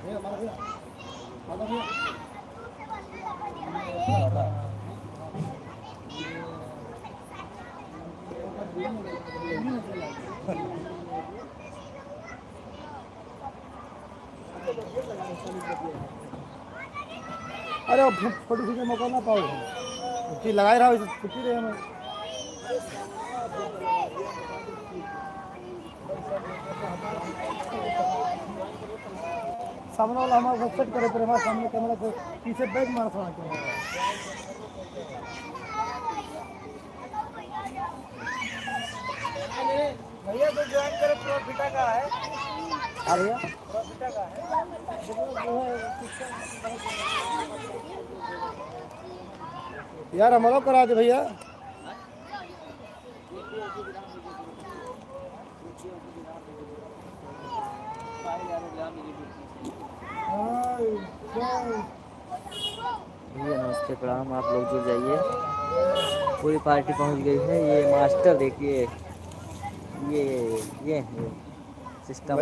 अरे फोटो खींचने मौका ना पाओ, छुट्टी लगाए रहा छुट्टी रहे हमें। सामने वाला हमारा सेट करे पर हमारे सामने कैमरा को पीछे बैग मार खड़ा किया। भैया तो ज्वाइन करे प्रॉफिटा का है। हाँ भैया प्रॉफिटा का है। यार हमारा करा दे भैया। भैया नमस्ते प्रणाम, आप लोग जुड़ जाइए। पूरी पार्टी पहुंच गई है। ये मास्टर देखिए, ये सिस्टम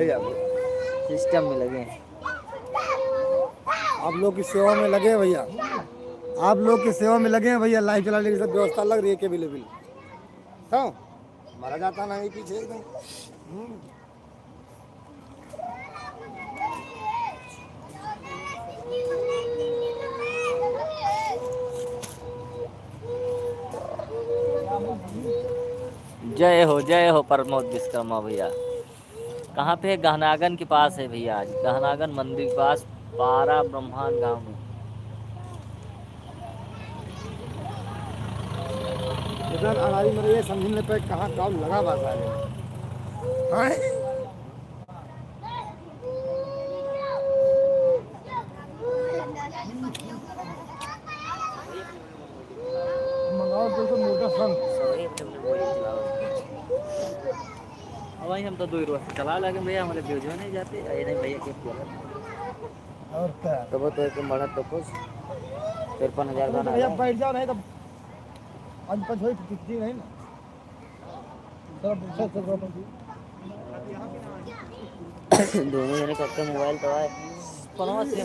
में लगे हैं। आप लोग की सेवा में लगे हैं भैया, आप लोग की सेवा में लगे हैं भैया। लाइव चलाने की सब व्यवस्था लग रही है केबल। हाँ मारा जाता नहीं पीछे एकदम। जय हो प्रमोद विश्वकर्मा भैया। कहाँ पे है? गहनागन के पास है भैया। आज गहनागन मंदिर के पास, पारा ब्रह्मांड गांव में। इधर अनारी मरे समझने पे कहाँ काम लगा बात है। मंगाओ तो मोटा सन वही हम तो 2 रोज चला लगे भैया, हमारे व्यूज नहीं जाते। नहीं भैया क्या और क्या तो बढ़ा तो कुछ 53,000 का भैया बैठ जाओ, नहीं तो आज पछ होई कितनी नहीं ना। दोनों जने कब का मोबाइल तो है पनवा से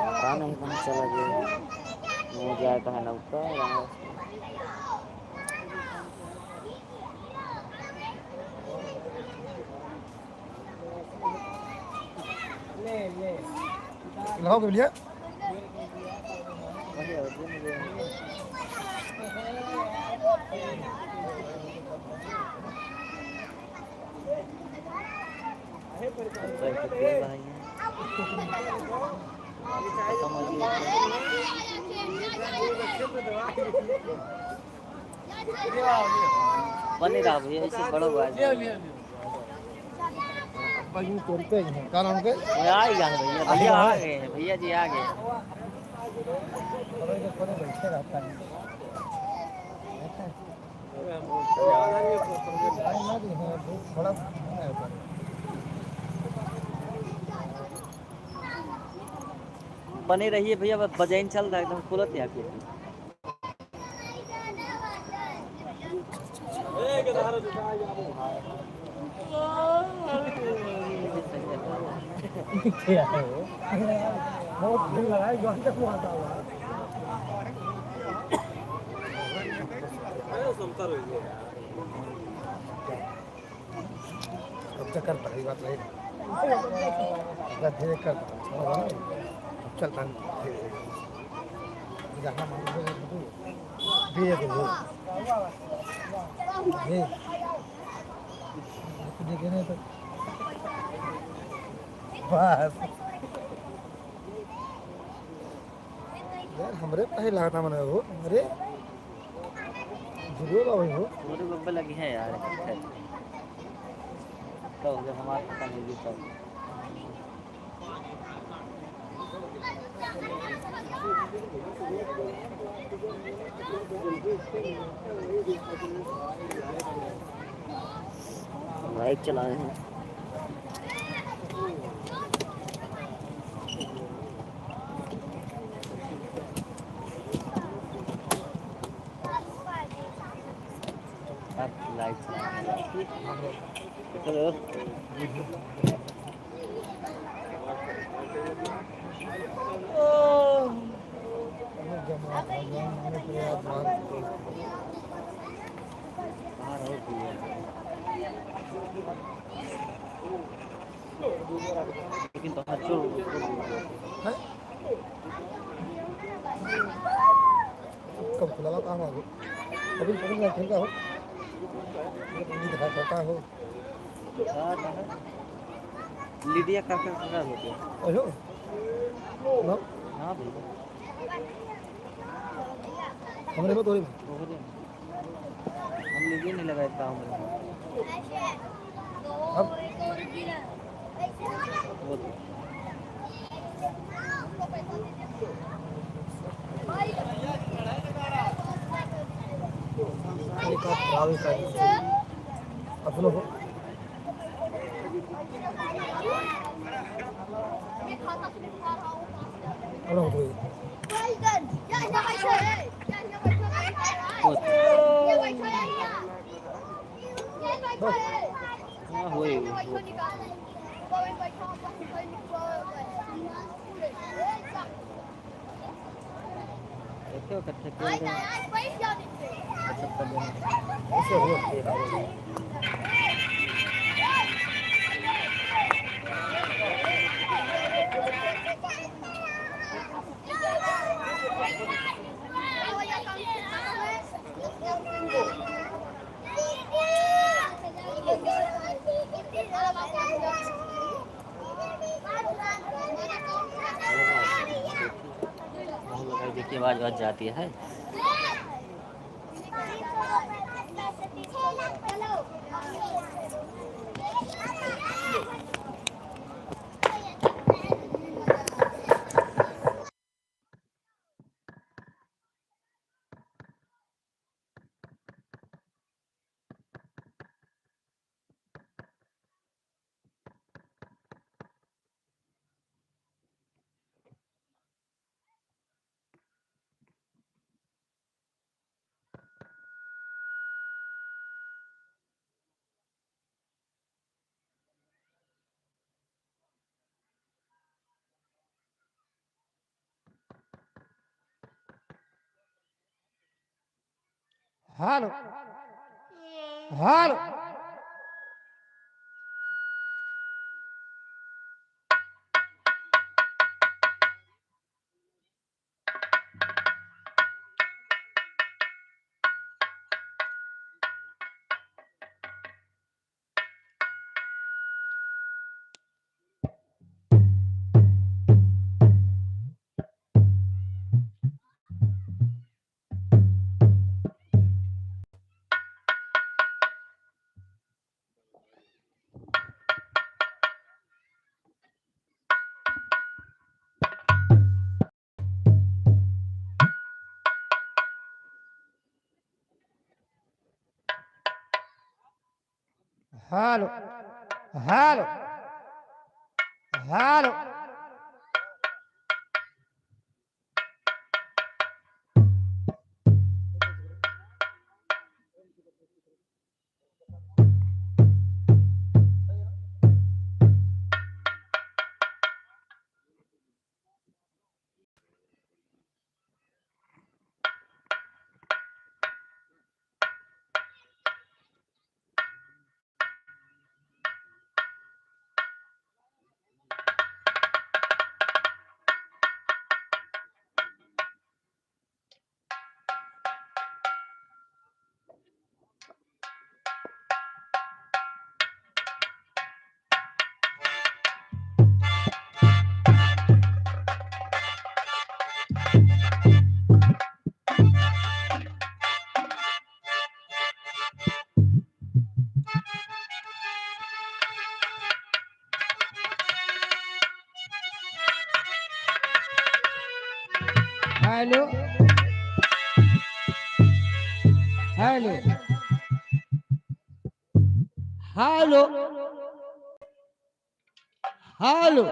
पता नहीं कहाँ चला गया। वो जाए कहा ना ऊपर लाओ भैया। बने रहा भैया, ऐसे बड़ो बात करते हैं क्या नाम के आ ही गए भैया। भैया आ गए हैं, भैया जी आ गए। बैठे रहता है बने रहिए भैया, बजैन चल रहा है एकदम खुलत है आके। क्या है वो बहुत भीड़ लगाए जो तक वो आता हुआ अब तक कर पड़ी बात नहीं धीरे कर चल जहाँ धीरे धीरे तो बस यार हमरे पहला था मैंने वो अरे जरूर भाई हो पूरे बब्बे लगी है यार। तो जब हमारे पता नहीं जी तब बाइक चलाए हैं। लाइट चलाने लगा। चलो बाहर और भी है। लेकिन बाहर चलो कब खुला काम हो अभी पकड़ में ठेका हो दिखा करता हो लीडिया का खराब हो गया। अयो नो हाँ भैया हमरे में तोड़ी ओहरे में। हम लीडिया नहीं लगाए गाँव में। अब वो तो एक आप खराब ही कर अपनो हो अलो हो वो तो हाँ होए वो तो। देखो कट्ठे खेल रहे हैं। अच्छा कर देना। ऐसे हो देखिए आवाज आवाज जाती है। Hello hello hello hello hello hello hello hello hello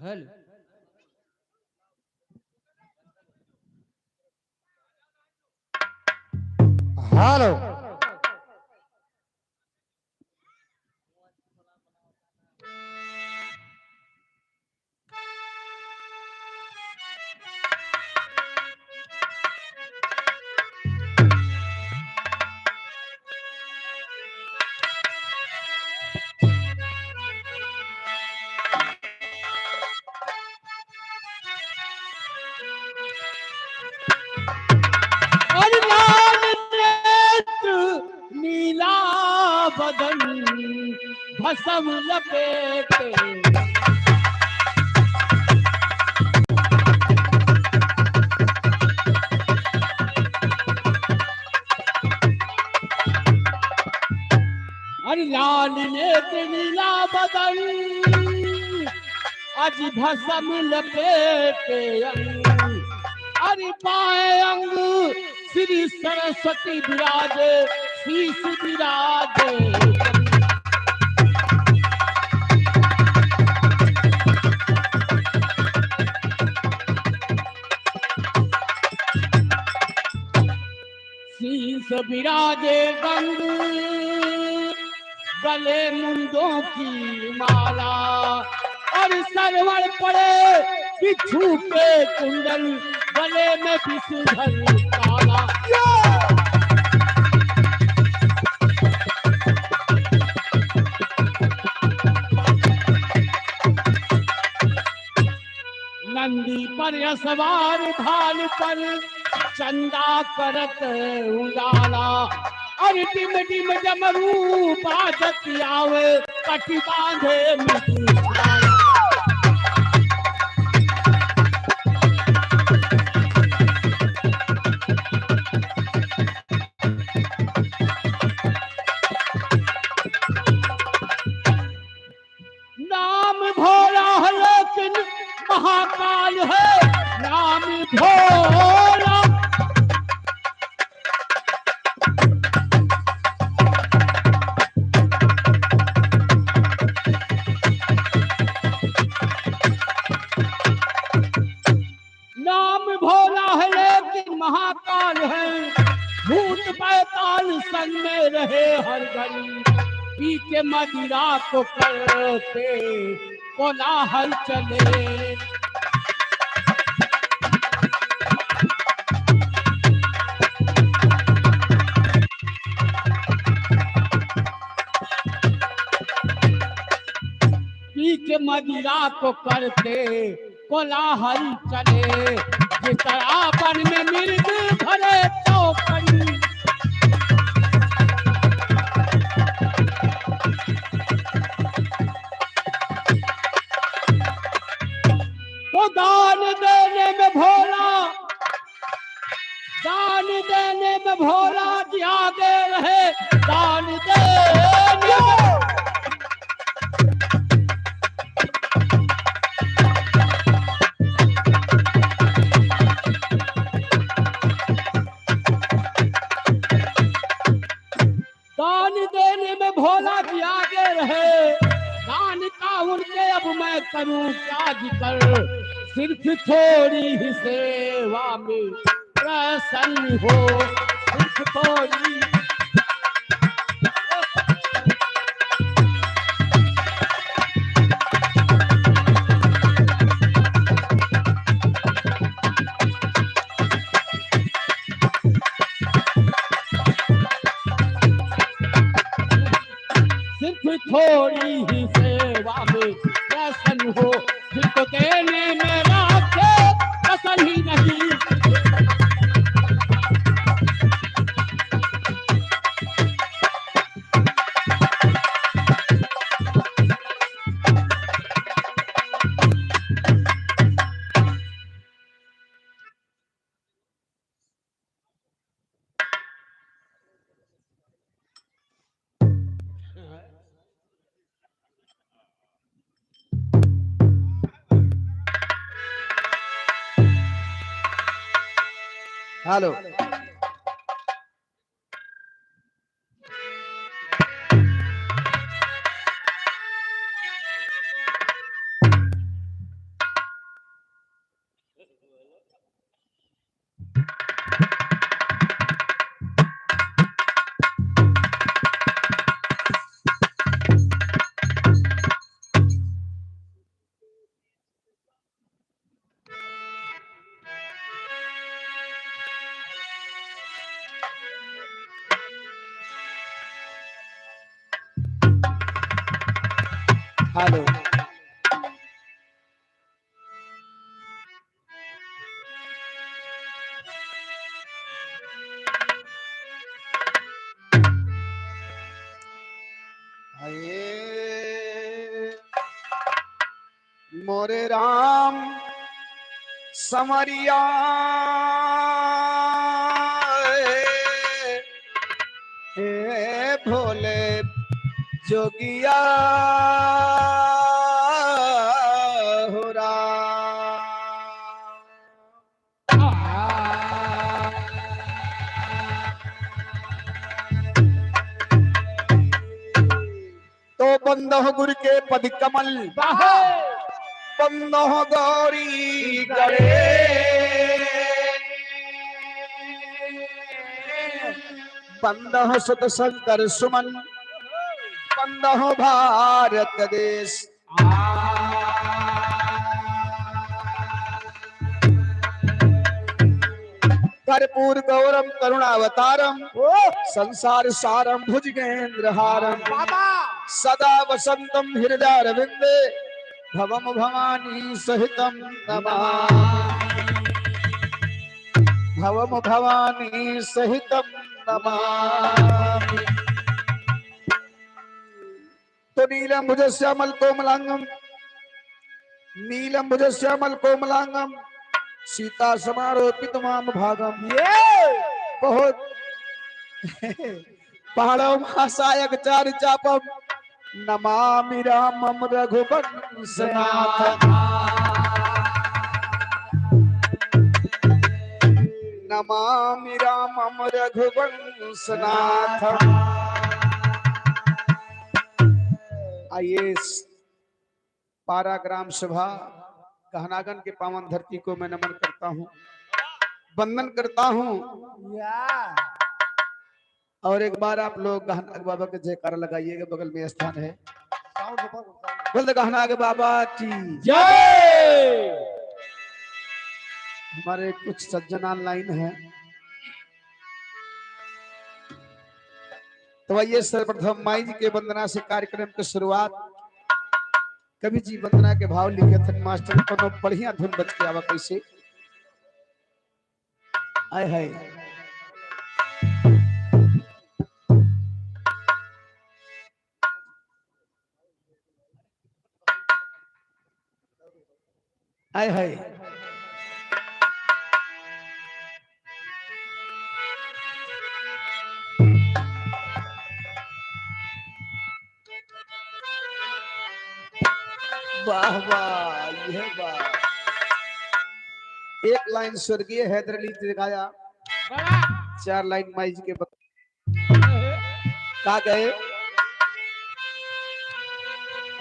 hello hello. अरे लाल नेत्र नीला बदन भस्म लपेटे अरे लाल नेत्र नीला बदन आज भस्म लपेटे अंग अरे पाए अंग श्री सरस्वती विराजे शीश विराजे शीश विराजे गंग गले मुंडों की माला, और सरवण पड़े बिच्छू के कुंडल, गले में विषधर काला। नंदी पर सवार ढाल पर चंदा करत उजाला, और डिम डिम डमरू बाजत आवे, कटी बांधे मिट्टी। नाम भोला है लेकिन महाकाल है, नाम भोला। नाम भोला है लेकिन महाकाल है, भूत पैताल संग में रहे हर घड़ी, पी के मदिरा को करते कोलाहल चले। पी के मदिरा को करते कोलाहल चले, जिस तरह वन में मृग भरे चौकड़ी। तो दान देने में भोला, दान देने में भोला जी आगे रहे, दान देने में। दान देने में भोला जी आगे रहे, दान का उनके अब मैं करूं क्या जिक्र, सिर्फ थोड़ी ही सेवा में प्रसन्न हो, सिर्फ थोड़ी। सिर्फ थोड़ी ही सेवा में प्रसन्न हो, सिर्फ देने में राखे पसंद ही नहीं। हेलो हेलो मोरे राम समरिया हे भोले जोगिया हो राम। तो बंदो गुरु के पद कमल, बंदो गौरी गणे, बंदो सुत शंकर सुमन, बंदो भारत देश। कर्पूर गौरम करुणावतारम संसार सारम भुजगेंद्रहारम सदा वसंतम हृदयारविंदे भवम भवानी सहितम नमामि। भवम भवानी सहितम नमामि। तो नीलम भुजश्यामल कोमलांगम, नीलम भुजश्यामल कोमलांगम, सीता समारोपित माम भागम। ये बहुत पहाड़ों महासायक चार चापम नमामि रामम रघुवंशनाथ। नमामि रामम रघुवंशनाथ। आइए पारा ग्राम सभा गहनागन के पावन धरती को मैं नमन करता हूँ, वंदन करता हूँ। और एक बार आप लोग गहनाग बाबा के जयकारा लगाइएगा, बगल में स्थान है। बोल गहनाग बाबा की जय। हमारे कुछ सज्जन ऑनलाइन है, तो आइए सर्वप्रथम माई जी के वंदना से कार्यक्रम की शुरुआत। कवि जी वंदना के भाव लिखे थे मास्टर, कोनो बढ़िया धुन बच के आवा कैसे। आय हाय आय हाय। वाह वाह, यह वाह। एक लाइन स्वर्गीय हैदर अली जी गाया, चार लाइन माई जी के का गए।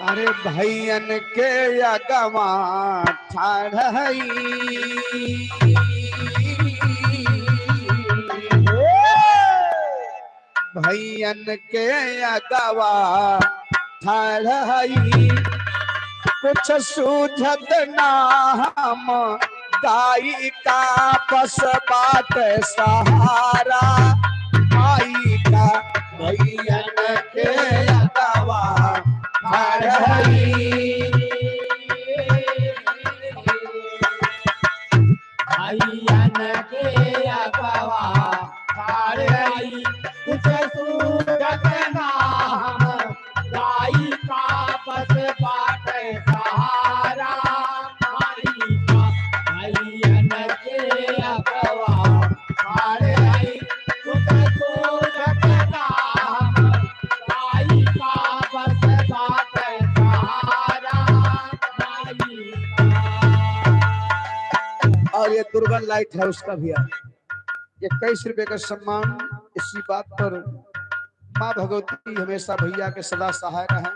अरे भैयन के अगवा ठाढ़ई, भैयन के अगवा ठाढ़ई, कुछ सूझत ना हम गाई का बस बाट सहारा। माई का भैयन के अगवा ठाढ़ई, भैयन के अगवा ठाढ़ई, कुछ सूझत ना हम गाई का बस बाट सहारा। माई का भैयन के अगवा ठाढ़ई, कुछ सूझत ना हम गाई का बस बाट सहारा। माई का। और ये दुर्गन लाइट है उसका भी है। 21 रुपए का सम्मान। इसी बात पर माँ भगवती हमेशा भैया के सदा सहायक है।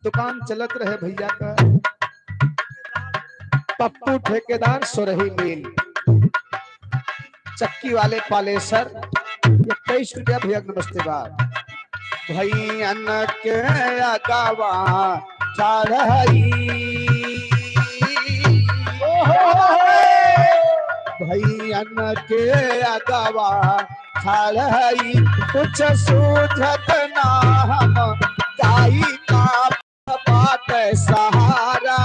दुकान चलत रहे भैया का। पप्पू ठेकेदार सोरही मिल, चक्की वाले पालेसर। 21 रुपया भैया नमस्ते बात। भैयन के अगवा ठाढ़ई, भैयन के अगवा ठाढ़ई, कुछ सूझत ना हम गाई का बाट सहारा।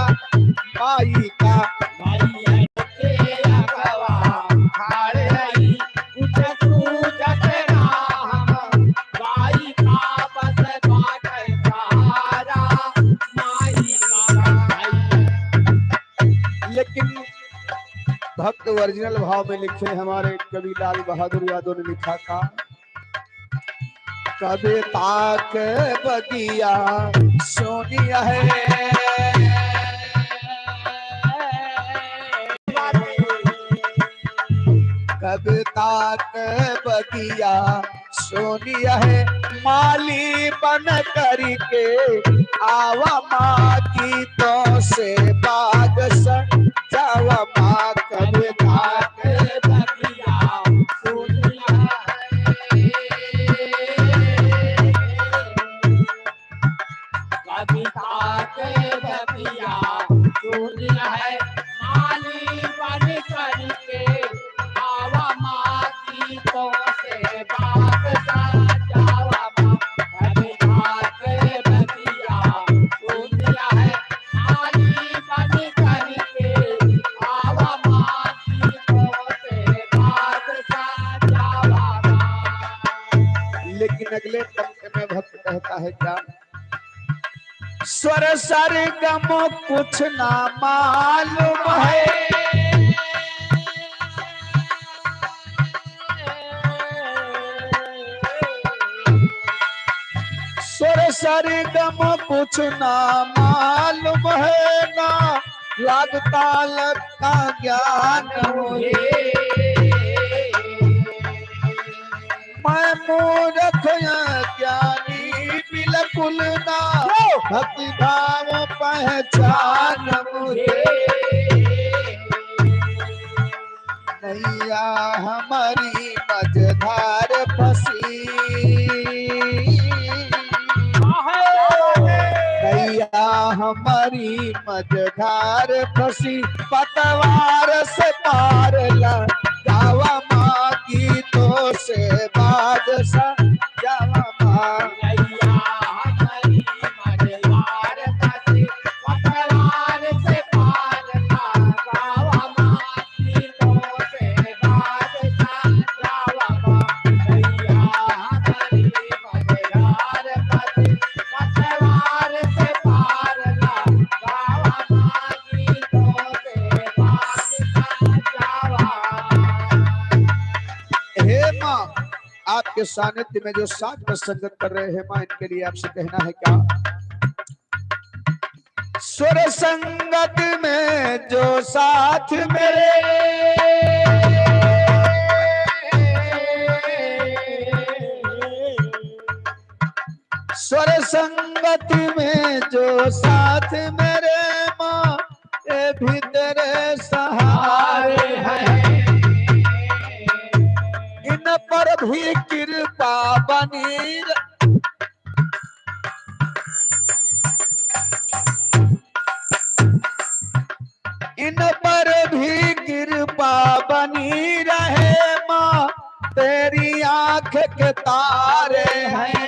माई का भैयन के अगवा ठाढ़ई, कुछ सूझत ना हम गाई का बस बाट सहारा। माई का। लेकिन भक्त ओरिजिनल भाव में लिखे हमारे कवि लाल बहादुर यादव ने लिखा था। कभी ताक बगिया सोनिया है, कभी ताक बगिया सोनिया है, माली बन करके आवा माँ की तो से बाग सजावा माँ। कभी ताक बगिया सोनिया है, आके बतिया दुनिया है माली बन करके आवा माँ की तो से बात जावा माँ कभी आके बतिया दुनिया है माली बन करके आवा माँ की तो से बात जावा माँ। लेकिन अगले पंक्ति में भक्त कहता है क्या? स्वर सरगम कुछ ना मालूम है, स्वर सरगम कुछ ना मालूम है, ना राग ताल का ज्ञान मुझे। मैं मूर्ख ज्ञानी बिल्कुल ना भक्ति भाव पहचान मुझे। नैया हमारी मझधार फंसी, नैया हमारी मझधार फंसी, पतवार से पार लगावा माँ की तो से बादशाह जावा माँ। नैया हमारी मझधार फंसी, पतवार से पार लगावा माँ की तो से बादशाह जावा माँ। नैया हमारी मझधार फंसी, पतवार से पार लगावा माँ की तो से बादशाह जावा माँ। हे माँ, आपके सानिध्य में जो साथ में संगत कर रहे हैं माँ, इनके लिए आपसे कहना है क्या? सुर संगत में जो साथ मेरे, स्वर संगत में जो साथ मेरे माँ, ये भी तेरे सहारे हैं। इन पर भी कृपा बनी, इन पर भी कृपा बनी रहे माँ, तेरी आंख के तारे हैं।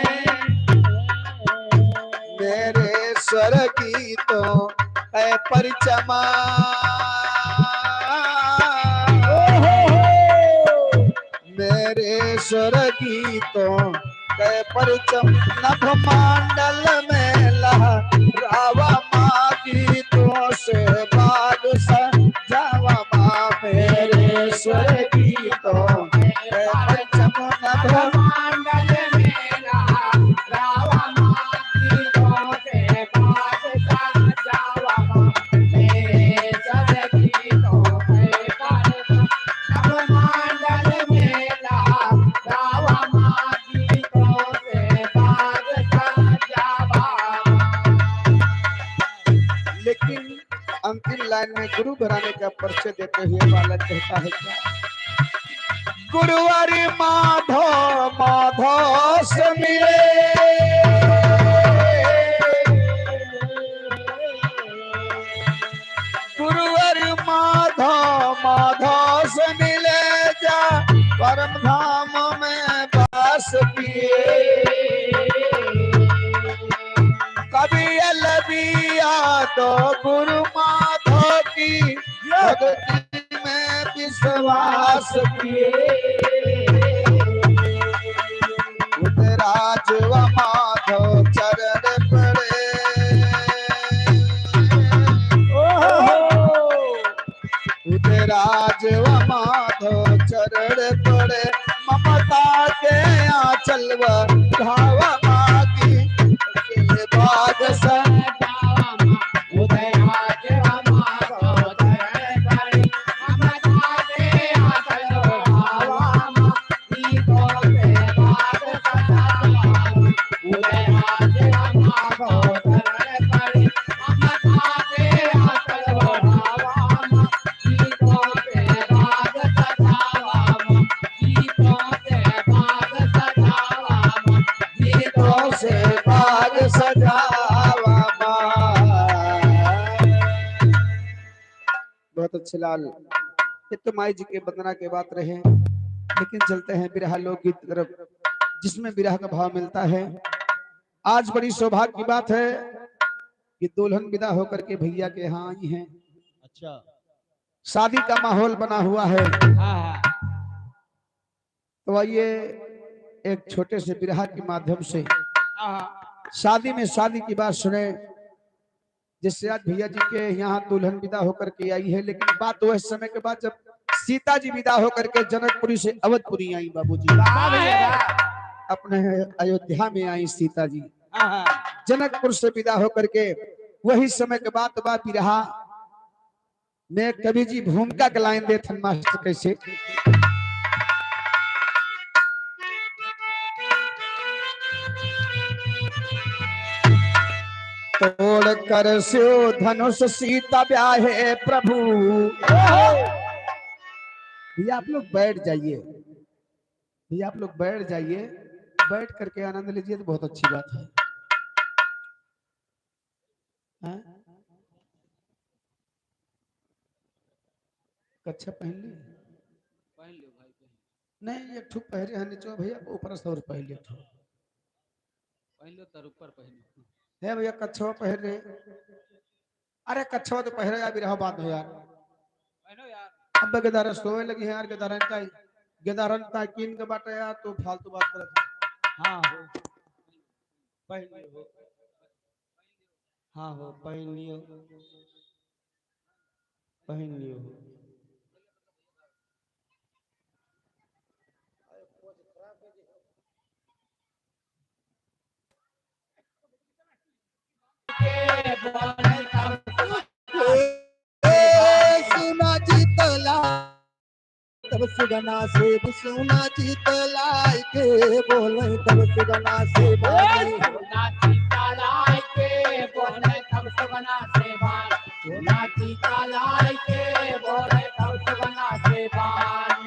मेरे स्वर गीतों है परिचमा, मेरे स्वर गीतों के परिचम नभ मंडल में लहरावा माँ गीतों से बादशाह जावा माँ। मेरे स्वर गीतों के परिचम नभ मंडल में लहरावा माँ गीतों से बादशाह जावा माँ। मेरे स्वर गीतों के परिचम नभ मंडल में लहरावा माँ गीतों से बादशाह जावा माँ। लेकिन अंतिम लाइन में गुरु घराने का परिचय देते हुए बालक कहता है क्या? गुरुवर माधो माधो से मिले, गुरुवर माधो माधो से मिले, जा परम धाम में वास किए। कभी अलविया तो गुरु माधो की भक्ति में विश्वास किए। राज व माधो चरण पड़े, राज व माधो चरण पड़े, ममता के आंचल व धावा माँ की बादशाह जावा माँ। उदय आज माधो चरण पड़े, ममता के आंचल धावा माँ गीतों से बादशाह जावा माँ। उदय आज माधो चरण पड़े, ममता के आंचल धावा माँ गीतों से बादशाह जावा माँ। गीतों से बादशाह जावा माँ। बहुत अच्छे लाल, ये तो माई जी के वंदना के बात रहे। लेकिन चलते हैं बिरहा लोकगीत की तरफ, जिसमें बिरहा का भाव मिलता है। आज बड़ी सौभाग्य की बात है कि दुल्हन विदा होकर के भैया के यहाँ आई हैं। अच्छा। शादी का माहौल बना हुआ है। हाँ। तो आइए एक छोटे से बिरहा के माध्यम से हाँ। शादी में शादी की बात सुने, जिससे आज भैया जी के यहाँ दुल्हन विदा होकर के आई है। लेकिन बात वह समय के बाद जब सीता जी विदा होकर के जनकपुरी से अवधपुरी आई। बाबूजी अपने अयोध्या में आई सीता जी, जनकपुर से विदा होकर के। वही समय के बाद बिरहा में कवि जी भूमिका के लाइन दे थन मास्टर कैसे। तोड़ कर स्यो धनुष सीता ब्याहे प्रभु। भैया आप लोग बैठ जाइए, भैया आप लोग बैठ जाइए, बैठ करके आनंद लीजिए तो बहुत अच्छी बात है। कच्छा पहन ली? पहन लो भाई, नहीं एक ठुक पहरे हैं नीचे भैया, ऊपर से और पहन लिया। पहन लो तर ऊपर पहन लो। है भैया कच्छा पहन रहे। अरे कच्छा तो पहरे यार, बिरहा बात हो यार। पहनो यार। अब गेदारन सोए लगी है यार, गेदारन का कीन के बाटे यार, तो फालतू बात करत। हाँ हो, पहन लियो। हाँ हो, पहन लियो, पहन लियो। सुना जीतला तब सुगना से सुना जीतला के बोले तब सुगना से बाई। सोना चीता लाई के बोले तब सुगना से बाई। सोना चीता लाई के बोले तब सुगना से बाई।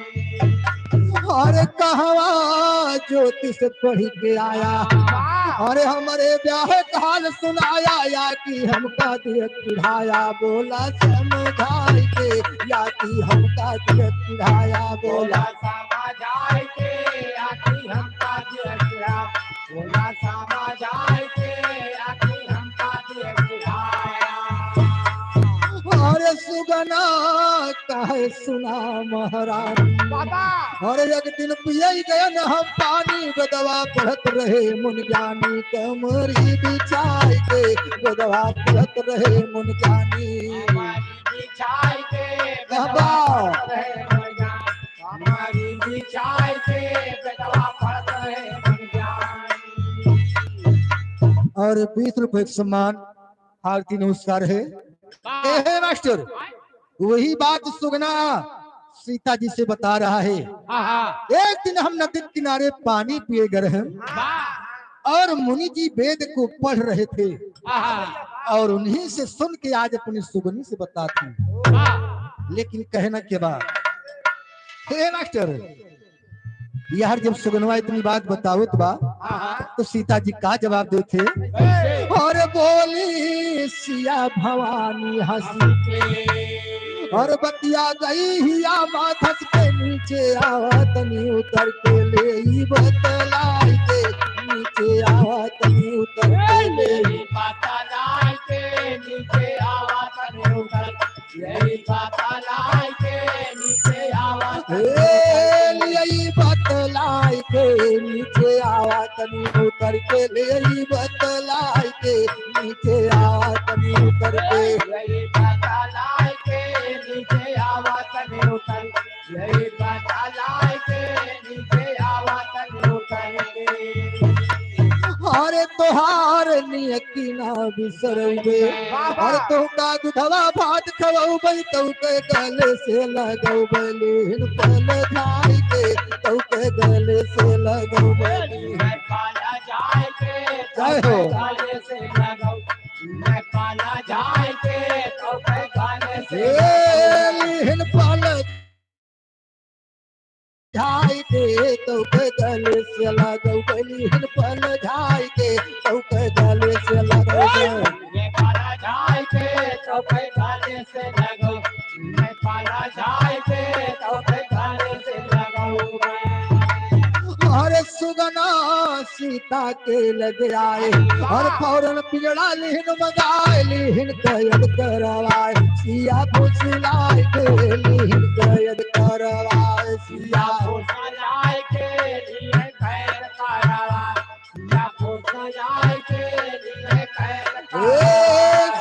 और कहवा ज्योतिष पढ़ के आया, और हमारे ब्याह काल सुनाया, या कि हमका दिए पिढ़ाया बोला समझाए के, या कि हमका दिए पिढ़ाया बोला समझाए के, या कि हमका दिए पिढ़ाया। बोला समझाए के, या कि हमका दिए पिढ़ाया। और सुगना कहे सुना महारानी, और एक दिन पिए गए न हम पानी, गदवा पढ़त रहे मुन ज्ञानी, कमरी बिछाए के गदवा पढ़त रहे मुन ज्ञानी। बिछाए के कहबा हमारी बिछाए के गदवा पढ़त रहे मुन ज्ञानी। और 20 रुपए के सम्मान आरती नमस्कार है। ए मास्टर, वही बात सुगना सीता जी से बता रहा है। एक दिन हम नदी किनारे पानी पिए गए हैं, और मुनि जी वेद को पढ़ रहे थे, और उन्हीं से सुन के आज अपनी सुगनी से बताती। लेकिन कहना के बाद हे मास्टर, यार जब सुगनवा इतनी बात बताओ तो सीता जी का जवाब देते। और बोली सिया भवानी हंसी के, और बतिया गई हिया बात हंस के, नीचे आवतनी उतर के ले बतलाई के, नीचे आवतनी उतर के ले बतलाई के, नीचे आवतनी उतर यही बतलाई के, नीचे आवतनी बतलाई के, नीचे आवतनी उतर के ले बतलाई के, नीचे आवतनी उतर के यही बतलाई के, नीचे आवतनी उतर यही बतलाई के, नीचे आवतनी उतर के। अरे तोहार नियति ना बिसरबे, और तो का दुधवा भात खवबै, तो के गले से लगौबै लेन पल जाय के, तो के गले से लगौबै मैं पाला जाए के, जय हो गले से लगौ, मैं पाला जाए के, तो के गले से लेन पल जाय के, तो के गले से लगौबै लेन पल जाय के, तो के गले से लगौबै। मैं पाला जाए के, तो के गले से लगौ, मैं वाला जाए के तो घर से लगाऊंगा। अरे सुगना सीता के लग आए और फौरन पिजड़ा लिहिन मगाए लिहिन कैद करवाए सिया फुसलाए के लिहिन कैद करवाए सिया या फुसलाए के लिए खैर करावा, या फुसलाए के लिए खैर ए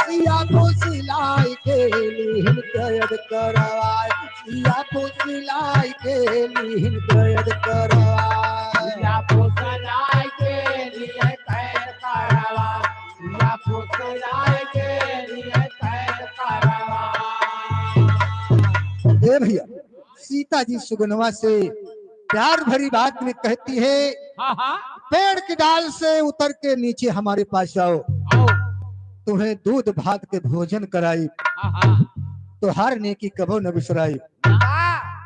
सिया फुसलाए के लिहिन कैद करवाए सिया फुसलाए के लिहिन कैद करवाए या फुसलाए के लिए खैर करावा, या फुसलाए के लिए खैर करावा। ए भैया सीता जी सुगनवा से प्यार भरी बात में कहती है हाँ हाँ पेड़ की डाल से उतर के नीचे हमारे पास आओ आओ तुम्हें दूध भात के भोजन कराई हाँ हाँ तो हर नेकी कबो न बिसराई।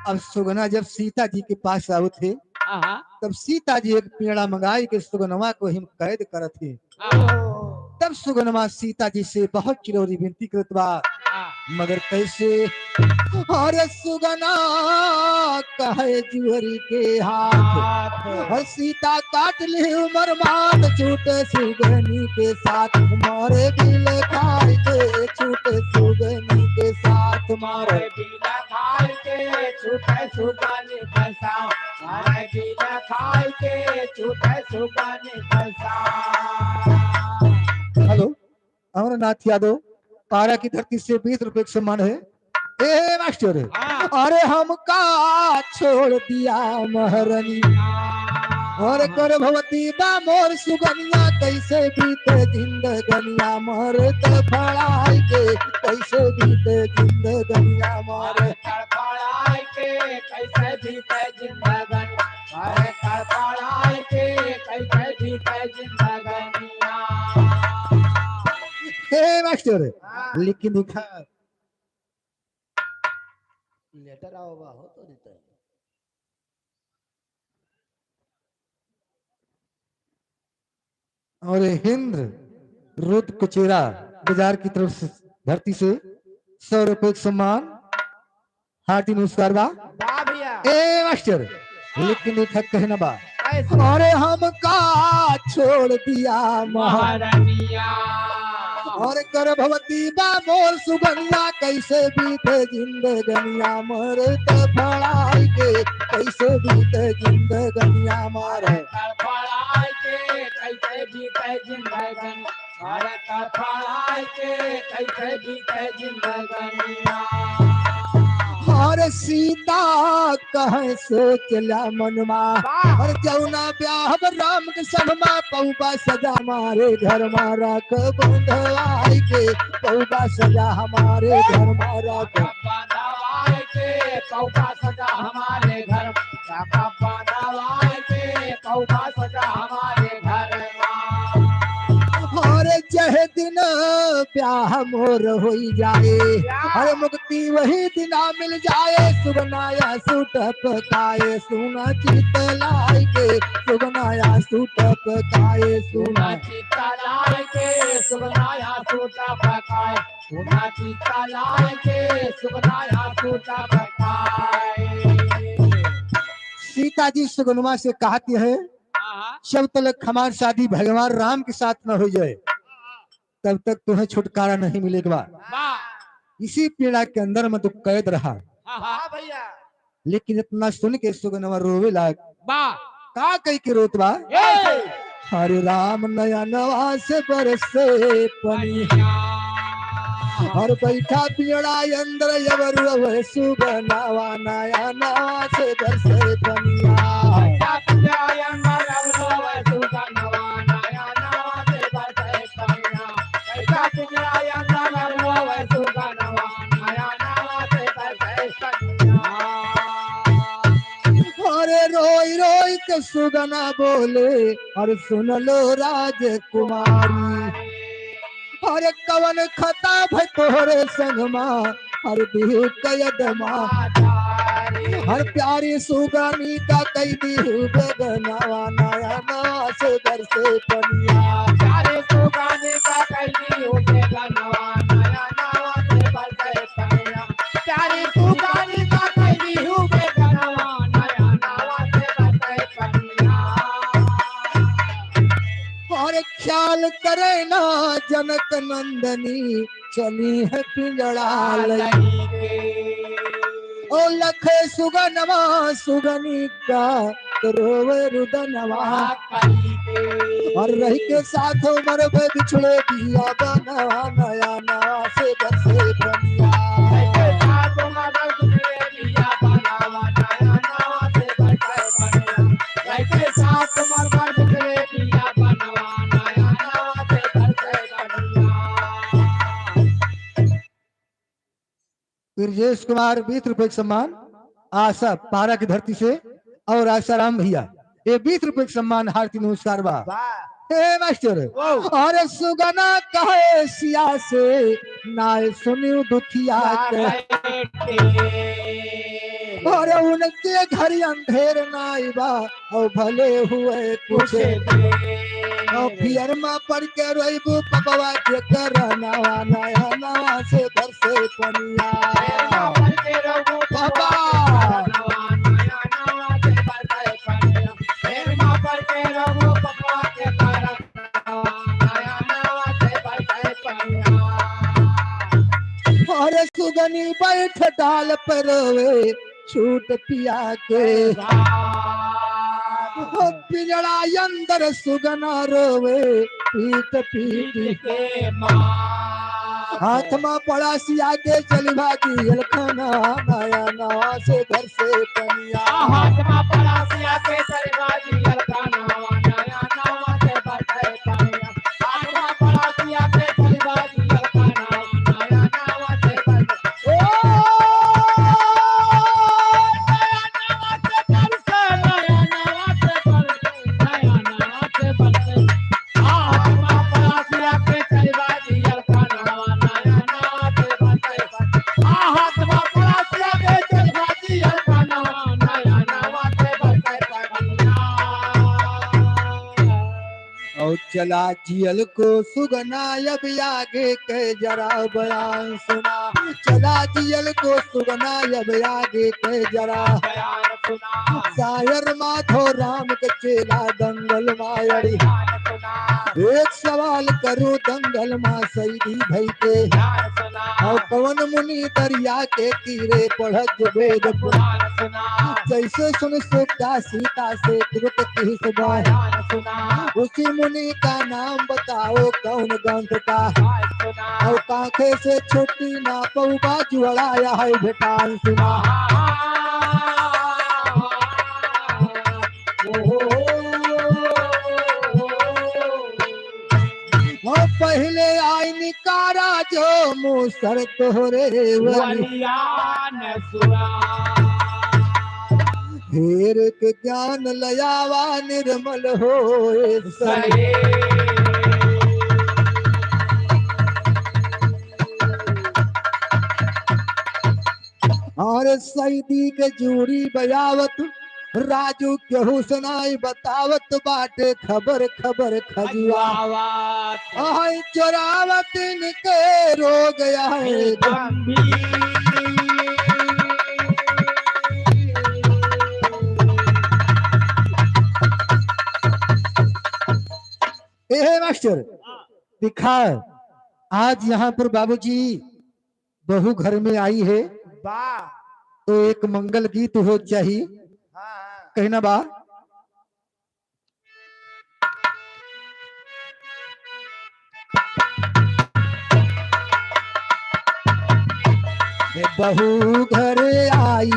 अब सुगना जब सीता जी के पास आओ थे हाँ हाँ तब सीता जी एक पेड़ा मंगाई के सुगनवा को हिम कैद करत थे। तब सुगनवा सीता जी से बहुत चिरौरी विनती करत बा मगर कैसे और सुगना कहे जुअरी के हाथ और सीता काट ली उमर मान छूटे सुगनी के साथ मारे बिल खाए के छूटे सुगनी के साथ मारे बिना खाए के छूटे सुगाने पैसा, मारे बिना खाए के छूटे सुगाने पैसा। हेलो अमरनाथ यादव पारा की धरती से 20 रुपए का सम्मान है। ए मास्टर अरे हमका छोड़ दिया महरनी और गर्भवती बा मोर सुगनिया कैसे बीते जिंदगनिया मोर तड़फड़ाई के कैसे बीते जिंदगनिया मोर तड़फड़ाए के कैसे बीते जिंदगन, मारे तड़फड़ाए के कैसे बीते जिंदगनिया। हे मास्टर लेकिन लिखा लेटर आओ बा हो तो देता है। और हिंद रुद कुचेरा बाजार की तरफ से धरती से 100 रुपए का सम्मान हार्टी नमस्कार बा ए मास्टर लेकिन लिखा कहना बा अरे हमका छोड़ दिया महारानिया और गर्भवती बा मोर सुगनिया कैसे बीते जिंदगनिया मोर तड़फड़ाई के कैसे बीते जिंदगनिया मारे तड़फड़ाए के कैसे बीते जिंदगन, मारे तड़फड़ाए के कैसे बीते जिंदगनिया। और सीता कहे से चला मनमा और जौना ब्याह राम के सनमा पौबा सजा हमारे घर मारा क बंधवाई के पौबा सजा हमारे घर मारा क बांधवाए के पौधा सजा हमारे घर, काका बांधवाए के पौधा सजा हमारे घर। और जह दिन ब्याह मोर हो जाए हर मुक्ति वही दिना मिल जाए सुगनाया सूट पकाए सुना चित लाई के सुगनाया सूट पकाए सुना चिता लाए के सुगनाया सूटा पकाए, सुना चिता लाए के सुगनाया सूटा पकाए। सीता जी सुगनमा से कहती है जब तक हमारी शादी भगवान राम के साथ न हो जाए तब तक तुम्हें छुटकारा नहीं मिलेगा। इसी पीड़ा के अंदर में तो कैद रहा लेकिन इतना सुन के सुगनवा रोवे लाग का कह के रोतबा हरे राम नया नवा से बरसे पनी और बैठा पीड़ा अंदर जबर सुगनावा नया नवा से बरसे पनिया रोई रोई के सुगना बोले और सुन लो राजकुमारी और कवन खता भय तोहरे संगमा हर बिहू कयदमा हर प्यारी सुगनी का कई बिहू बगनावा नया नवा से बरसे पनिया प्यारे सुगाने का कैदी हो गए गनवा, नया नवा से बरसे पनिया। प्यारे करे ना जनक नंदनी चली है पिंजड़ा लई ओ लखे सुगनवा सुगनी का रोवे रुदनवा और रही के साथ मरबे बिछड़े दिया बनवा नया नवा से बरसे बनिया ब्रजेश कुमार 20 रुपए का सम्मान आशा पारा की धरती से और आशाराम भैया ये 20 रुपए का सम्मान हार्दिक नमस्कार बा हे मास्टर और सुगना कहे सिया से नाय सुनियो दुखिया और उनके घर अंधेर नाई बा और भले हुए कुछ और फिर माँ पढ़ के रोइबू पपवा के कर नवा नया नवा से घर से पनिया पापा और सुगनी बैठ डाल पर वे छूट पिया के पिजड़ा अंदर सुगना रोवे पीट पीट के हाथ में पड़ा सिया के चली भागी अलखना नया नवा से घर से पनिया हाथ में पड़ा सिया के चली भागी अलखना नया नवा से घर से पनिया हाथ में पड़ा सिया के चली भागी अलखना नया नवा से घर से चला जियल को सुगना अब आगे के जरा बयान सुना चला जियल को सुगना अब आगे के जरा शायर माधो राम के चेला दंगल मायरी एक सवाल करो दंगल मा सईदी भई के और कवन मुनि दरिया के तीरे पढ़त वेद पुराण जैसे सुन सुखदा सीता से तुरत किस बाय उसी मुनि का नाम बताओ कौन ग्रंथ का और कांखे से छुट्टी ना पौबा जुड़ाया है भेटान सुना पहले आई निकारा जो मुसर तोहरे फेर के ज्ञान लयावा निर्मल हो और सईदी के जूरी बयावत राजू केहू सुनाई बतावत बाटे खबर खबर खजुआवत आई चोरावत इनके रो गया है मास्टर दिखा आज यहाँ पर बाबूजी बहू घर में आई है तो एक मंगल गीत हो चाहिए कहना बा बहू घर आई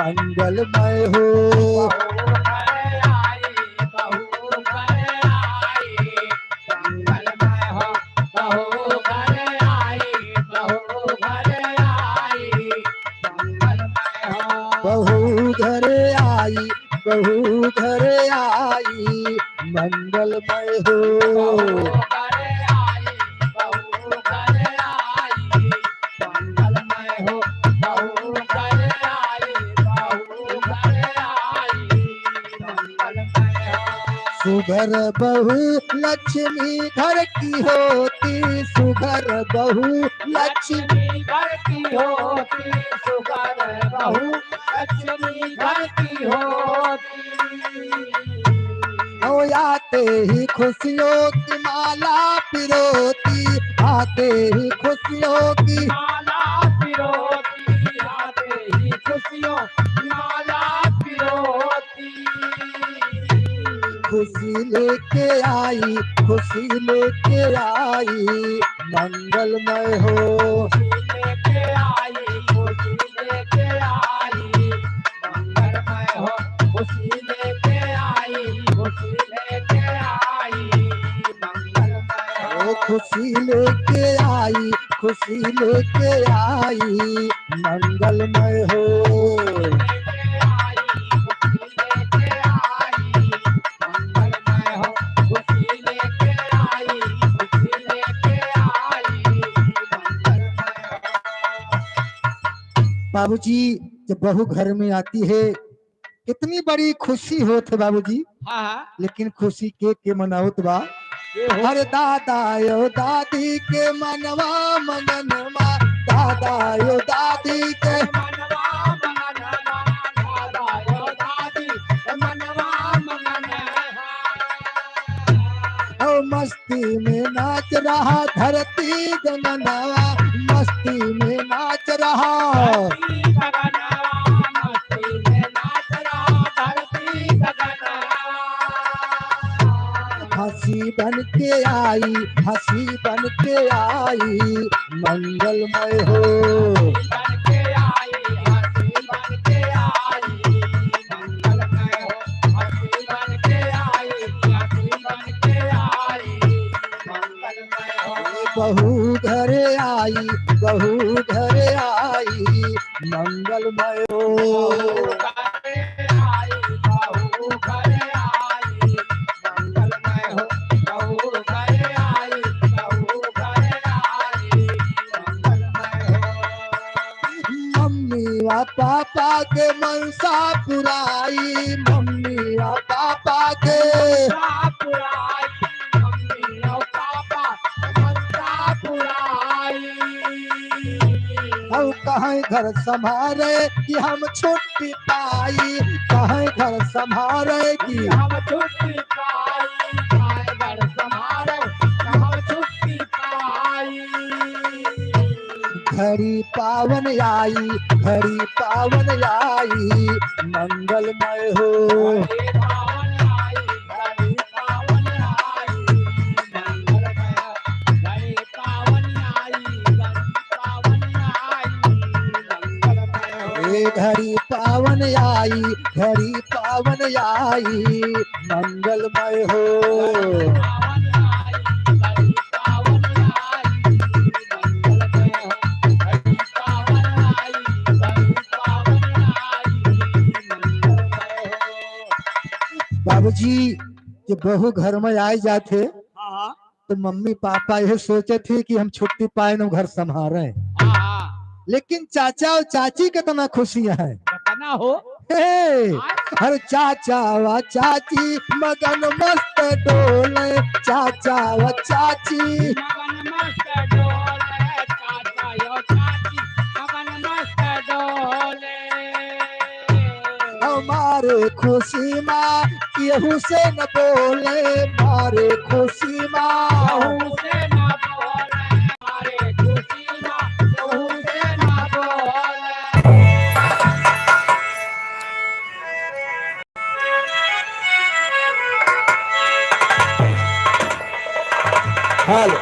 मंगलमय हो बहू घर आई मंगलमय हो सुघर बहू लक्ष्मी घर की होती सुघर बहू लक्ष्मी घर की होती सुघर बहू लक्ष्मी घर की होती ओ आते ही खुशियों की माला पिरोती, आते ही खुशियों की माला पिरोती, आते ही खुशियों माला पिरोती। खुशी लेके आई, खुशी लेके आई, मंगलमय हो। लेके आई, खुशी लेके आई, मंगलमय हो। खुशी लेके आई, खुशी लेके आई, मंगलमय हो। ओ खुशी लेके आई, खुशी लेके आई, मंगलमय हो। लेके आई, खुशी लेके आई, मंगलमय हो। खुशी लेके आई, खुशी लेके आई, मंगलमय हो। बाबूजी, जब बहू घर में आती है कितनी बड़ी खुशी होत बाबूजी, हाँ लेकिन खुशी के मनावत बा। हर दादा यो दादी के मनवा मगनवा, दादा यो दादी के मनवा मनवा, दादा यो दादी मनवा मनवा। ओ मस्ती में नाच रहा धरती गगनवा, मस्ती में नाच रहा। धरती गगनवा, मस्ती में नाच रहा धरती गगनवा। हंसी बन के आई, हंसी बन के आई, मंगलमय हो। बन के आई, हंसी बन के आई, मंगलमय हो। हंसी बन के आई, हंसी बन के आई, मंगलमय हो। बहू घरे आई, बहू घरे आई, मंगलमय हो। घरे आई, बहू घरे आई, मंगलमय हो। बहू घरे आई, बहू घरे आई, मंगलमय हो। मम्मी व पापा के मनसा पुराई, मम्मी व पापा के पुराई, मम्मी और पापा मनसा पुराई। हम कहीं घर संभाले कि हम छुट्टी पाई, कहीं घर संभाले कि हम छुट्टी पाई, खाए घर संभाले हम छुट्टी पाई। घड़ी पावन आई, घड़ी पावन आई, मंगलमय हो। घड़ी पावन आई, घड़ी पावन आई, मंगलमय हो। घड़ी पावन आई, घड़ी पावन आई, मंगलमय हो। ए घड़ी पावन आई, घड़ी पावन आई, मंगलमय हो। पावन आई, घड़ी पावन आई, मंगलमय हो। घड़ी पावन आई, घड़ी पावन आई, मंगलमय हो। बाबूजी, जब बहू घर में आई जाते हाँ तो मम्मी पापा यह सोचे थे कि हम छुट्टी पाए न घर संभाले, हाँ, लेकिन चाचा और चाची कितना खुशियां हैं। बताना हो। हे, हर चाचा व चाची मगन मस्त डोले, चाचा व चाची मगन मस्त डोले, चाचा यो चाची मगन मस्त डोले। हमारे खुशी माँ केहू से न बोले, मारे खुशी माँ कहूँ से ना बोले, हमारे खुशी माँ कहूँ से ना बोले। हेलो।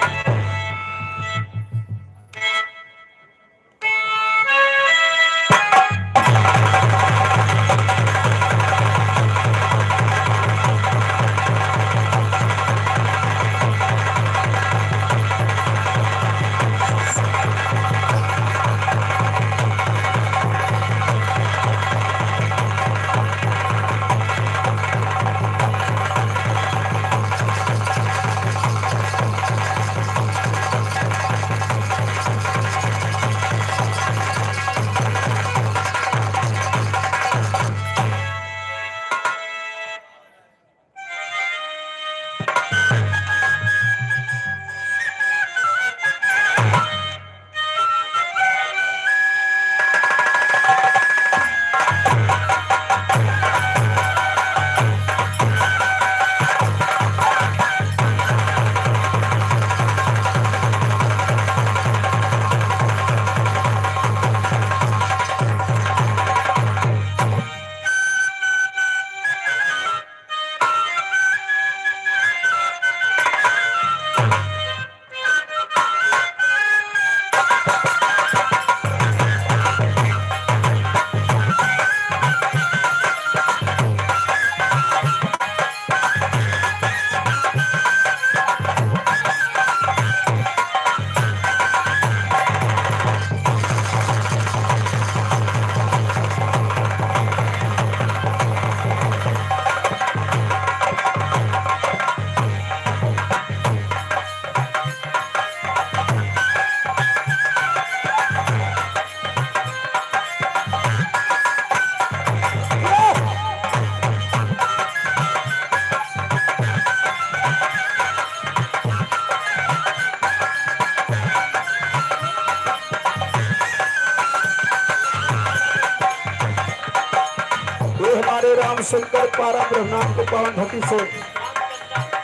शंकर पारा ब्रह्मांड के पावन धरती से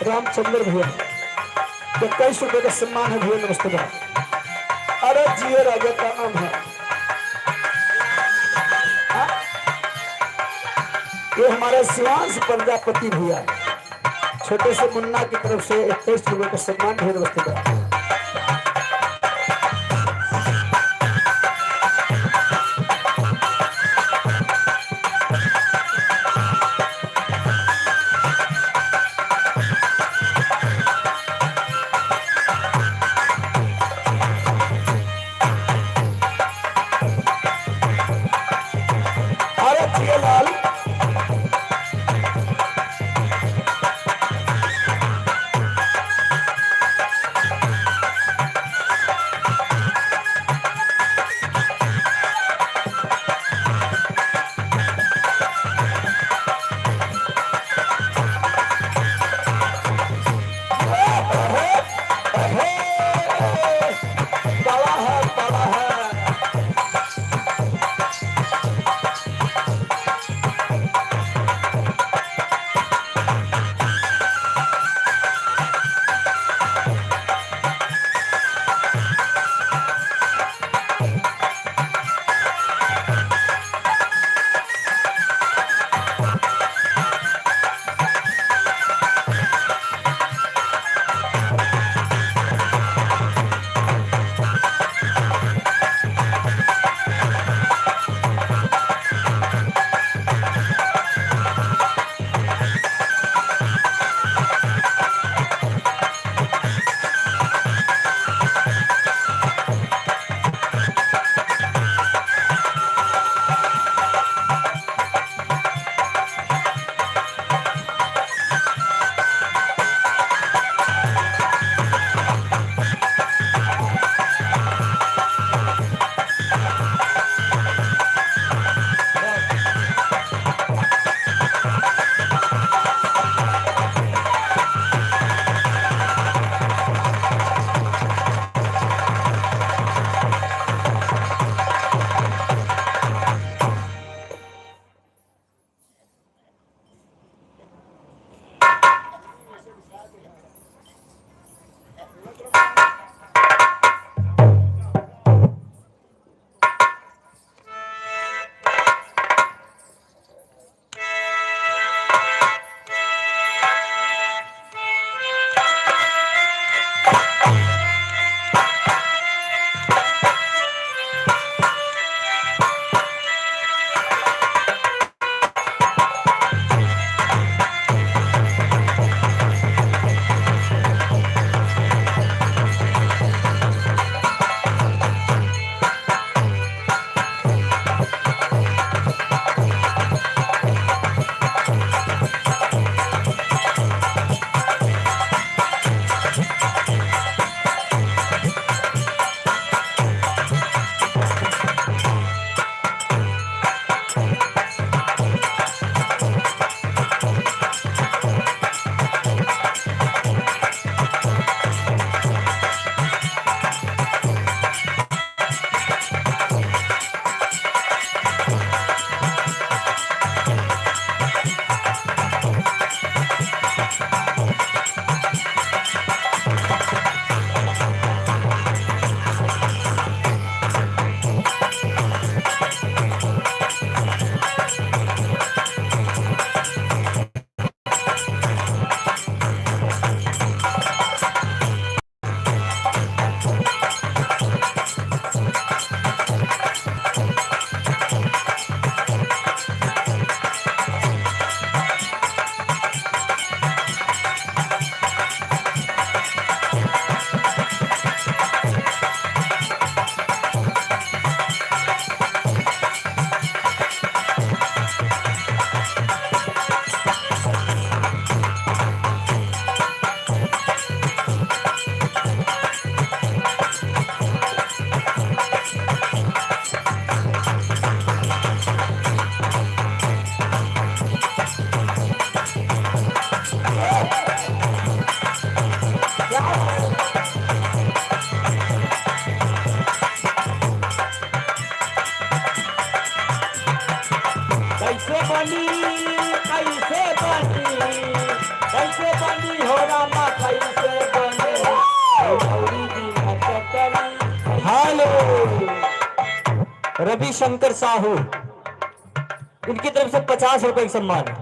रामचंद्र भैया 21 रुपए का सम्मान है भैया। नमस्ते भैया। अरे जिये राजा का नाम है। ये हमारे शिवांश प्रजापति भैया छोटे से मुन्ना की तरफ से 21 रुपए का सम्मान है। नमस्ते भैया। रविशंकर साहू, इनकी तरफ से 50 रुपए का सम्मान है।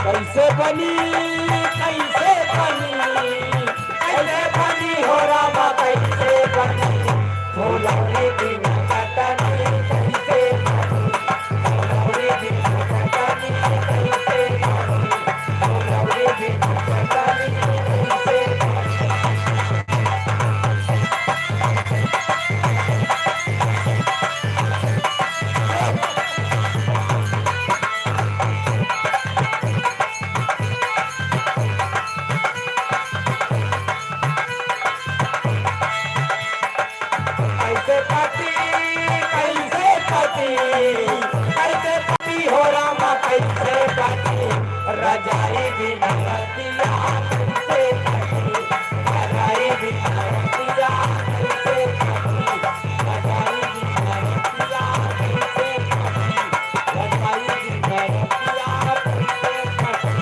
कैसे बनी हो रामा, कैसे बनी भोला रे बिना कटनी, कैसे भोला रे बिना कटनी, कैसे भोला रे बिना कटनी, कैसे पति हो रामा, कैसे पति रजाई बिना रतिया, कैसे पति रजाई बिना रतिया, कैसे पति रजाई बिना रतिया, कैसे पति रजाई बिना रतिया, कैसे पति।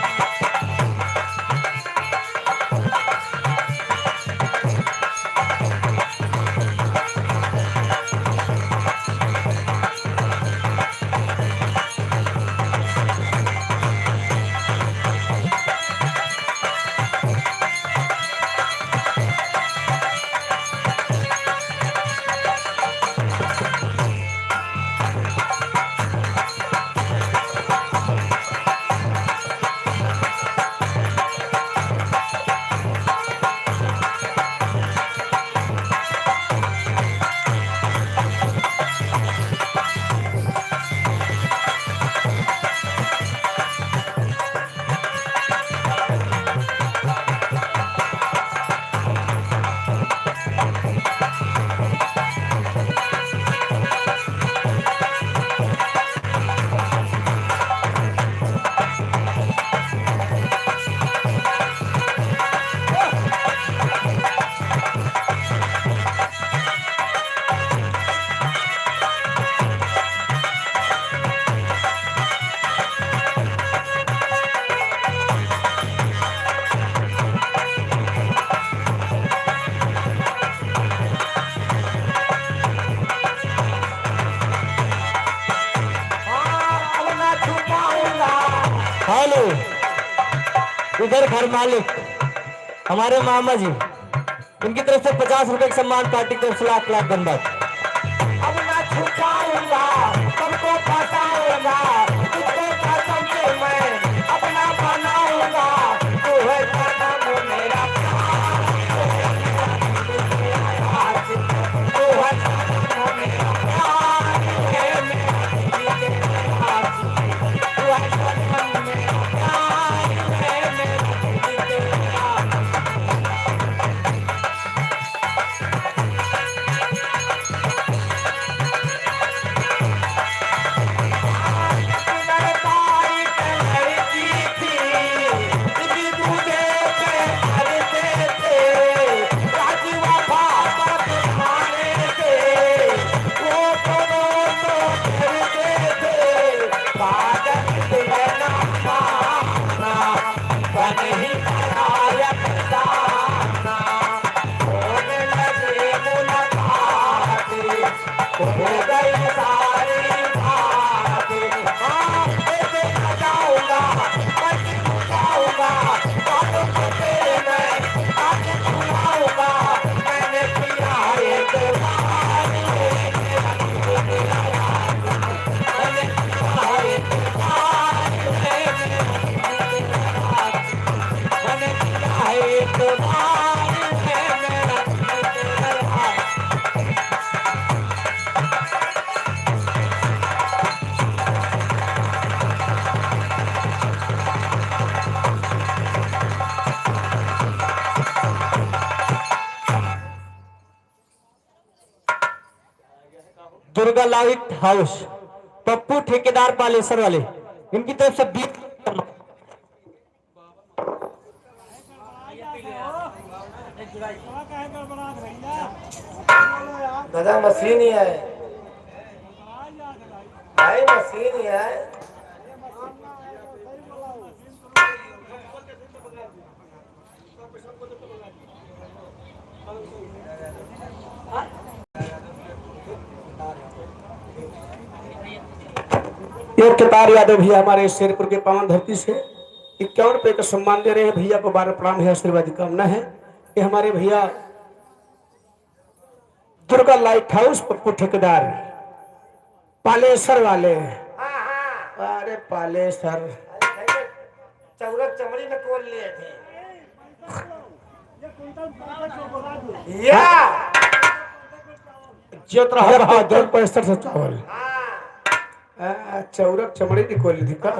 हेलो, इधर घर मालिक हमारे मामा जी, इनकी तरफ से 50 रुपए का सम्मान पार्टी की तरफ से लाख लाख धन्यवाद। अब मैं छुपाऊंगा, तुमको फंसाऊंगा, तुझको कसम से मैं अपना बनाऊंगा, तू है सनम मेरा प्यार, तू है सनम मेरा प्यार, तू है सनम मेरा प्यार, तू है मेरा प्यार, तू है सनम मेरा प्यार, तू है मेरा प्यार। दुर्गा लाइट हाउस, पप्पू ठेकेदार पालेसर वाले, इनकी तरफ से 20 दादा मशीन ही है भाई, मशीन ही है। एक केदार यादव भैया हमारे शेरपुर के पावन धरती से 51 रुपए का सम्मान दे रहे हैं। भैया को बार प्रणाम है, आशीर्वाद की कामना है। ये हमारे भैया दुर्गा लाइट हाउस पप्पू ठेकेदार पालेसर वाले। अरे पालेसर चौरक चमड़ी में खोल लिए थे या जोतरा बहादुर 65 चावल चौरक चमड़ी निकोल दी का।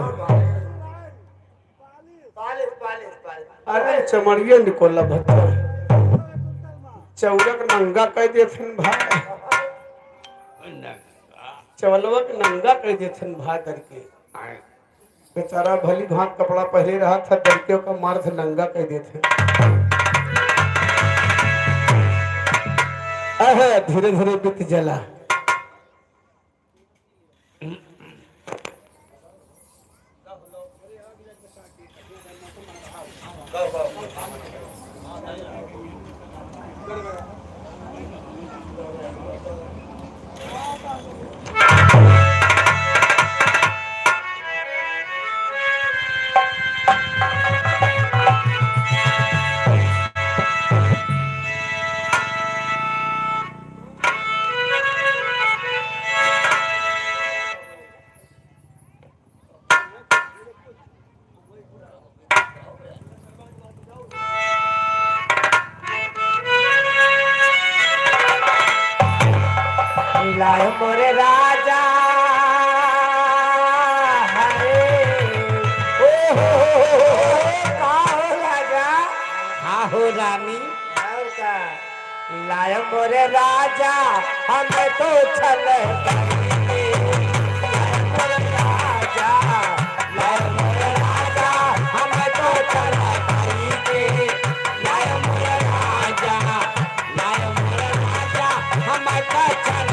अरे चमड़िया निकोला भत्ता चौरक नंगा कह देथिन भाई, चवलवा के नंगा कह देथिन भाई करके। बेचारा भली भांत कपड़ा पहले रहा था, लड़कियों का मर्द नंगा कह देते। धीरे धीरे बीत जला। लाए मोरे राजा हो रानी लाए मोरे राजा हमें तो छल राजा लाए मोरे राजा हमें तो छल लाए मोरे राजा लाए मोरे राजा हमें तो छल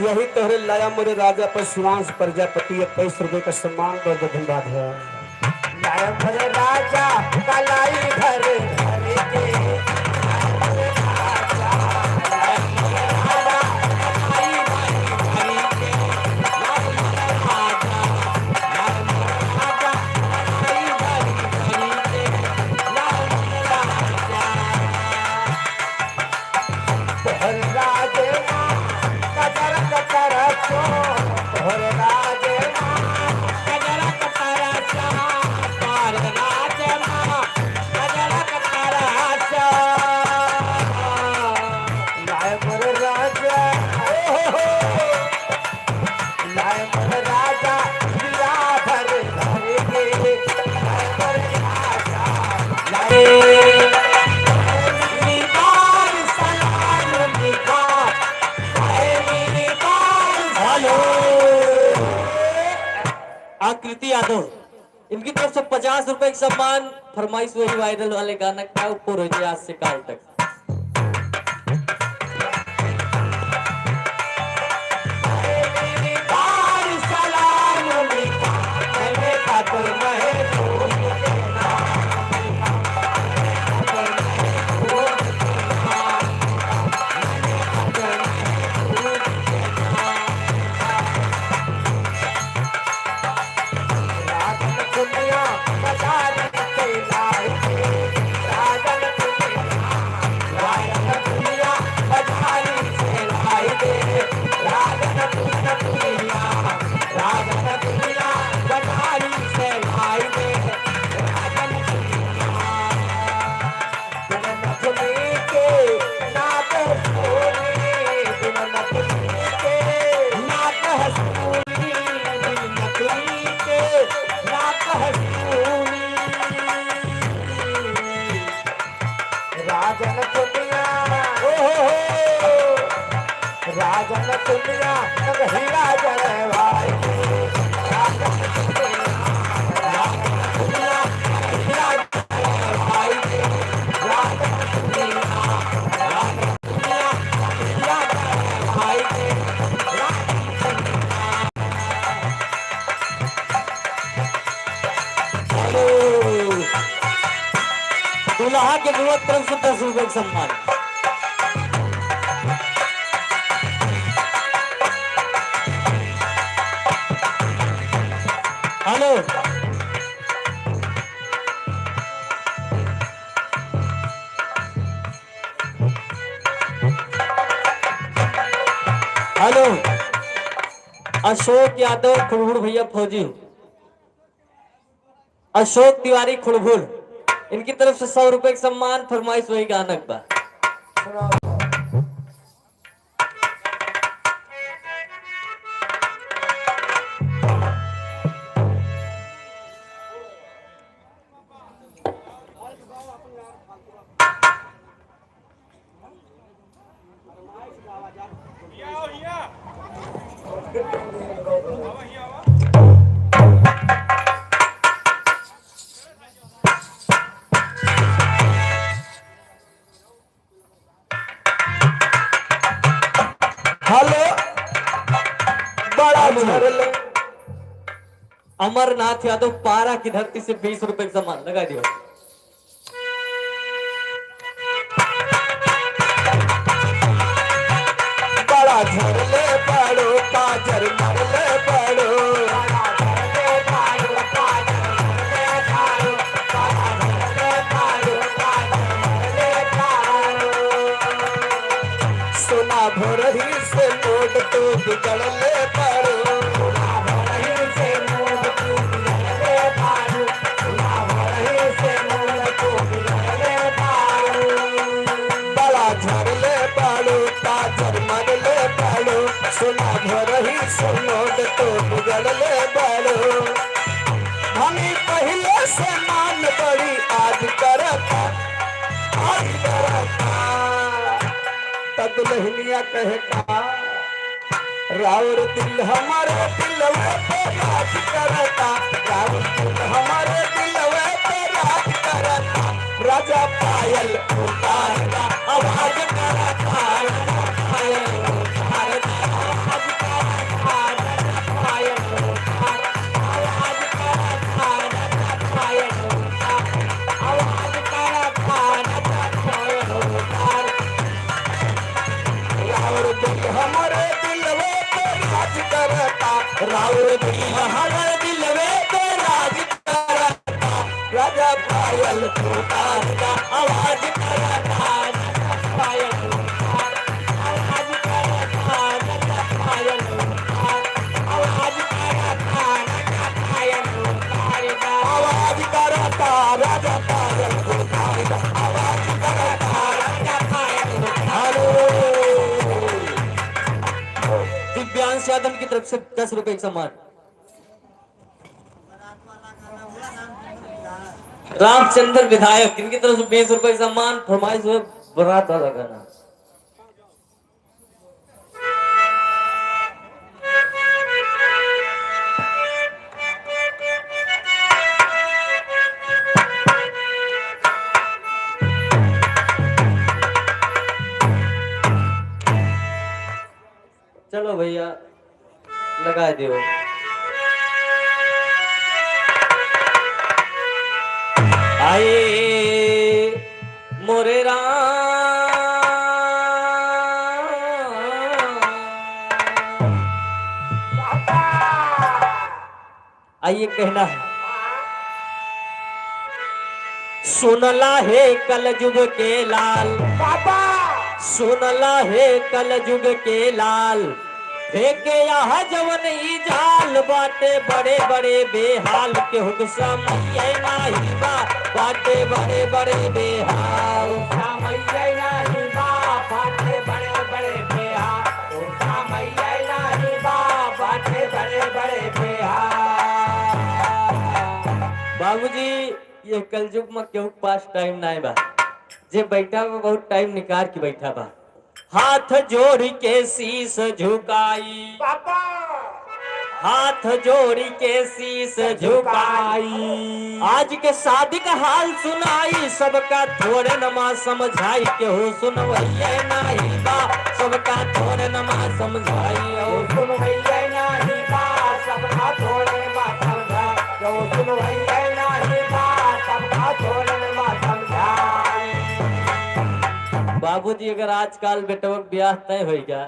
यही तोहरे लाया मोरे राजा पर सुरांश प्रजापति 21 रुपए का सम्मान बहुत धन्यवाद है। लाया मोरे राजा कलाई घर आकृति यादव, इनकी तरफ से 50 रुपए का सम्मान। फरमाइश वही वायरल वाले गाना का ऊपर हो जाए आज से काल तक। राजा दुनिया तब हीरा जड़े भाई दुल्हा के विरोध तरफ से 10 रुपए का सम्मान। हेलो हेलो अशोक यादव खुड़बुड़ भैया फौजी, अशोक तिवारी खुड़बुड़, इनकी तरफ से 100 रुपए का सम्मान। फरमाइश वही गाना बा। हेलो बड़ा झरल अमरनाथ यादव पारा की धरती से 20 रुपए का सम्मान लगा दियो। बड़ा झरले पड़ो पाजर मरले पड़ो सोना भोरही से मोड़ तो बिगड़ले पड़ो बड़ा झरले पड़ो ताजर मरले पड़ो सोना भोरही से मोड़ तो बिगड़ले पड़ो हमें पहले से मान बड़ी आज करता तब लहनिया कहता राउर दिल हमारे दिलवे पे राज करता राउर दिल हमारे दिलवे पे राज करता राजा पायल उतारता आवाज करता पायल उतारता आवाज करता पायल उतारता आवाज करता पायल उतारता आवाज करता पायल उतारता राउर दिल हमारे दिलवे पे राज करता राउर दिल हमारे दिलवे पे राज करता राजा पायल उतारता आवाज करता पायल उतारता आवाज करता पायल उतारता आवाज करता पायल उतारता आवाज करता राजा पायल उतारता आवाज करता राजा पायल उतारता। दिव्यांश यादव की तरफ से 10 रुपए का सम्मान। रामचंद्र विधायक, इनकी तरफ से 20 रुपए का सम्मान। फरमाइश हुए बारात वाला गाना। चलो भैया लगा दियो। आए मोरे राम आइए कहना है सुनला है कल युग के लाल बाबा सुनला है कल युग के लाल फेंके यहाँ जवन ई जाल बाटे बड़े बड़े बेहाल के हुक समये नाही बा बाटे बड़े बड़े बेहाल समये नाही बा बाटे बड़े बड़े बेहाल समये नाही बा बाटे बड़े बड़े बेहाल। बाबूजी ये कलयुग में केहू पास टाइम नहीं बा जे बैठा बा बहुत टाइम निकाल के बैठा बा हाथ जोड़ के शीश झुकाई, हाथ जोड़ी के शीश झुकाई, आज के शादी का हाल सुनाई, सबका थोड़े नमा समझाई, केहू सुनवैये नाही बा, सबका थोड़े नमा समझाई, केहू सुनवैये नाही बा, सबका थोड़े नमा समझाई, केहू सुनवैये नाही बा, सबका थोड़े नमा समझाई। बाबूजी अगर आजकल बेटवा के ब्याह तय हो गया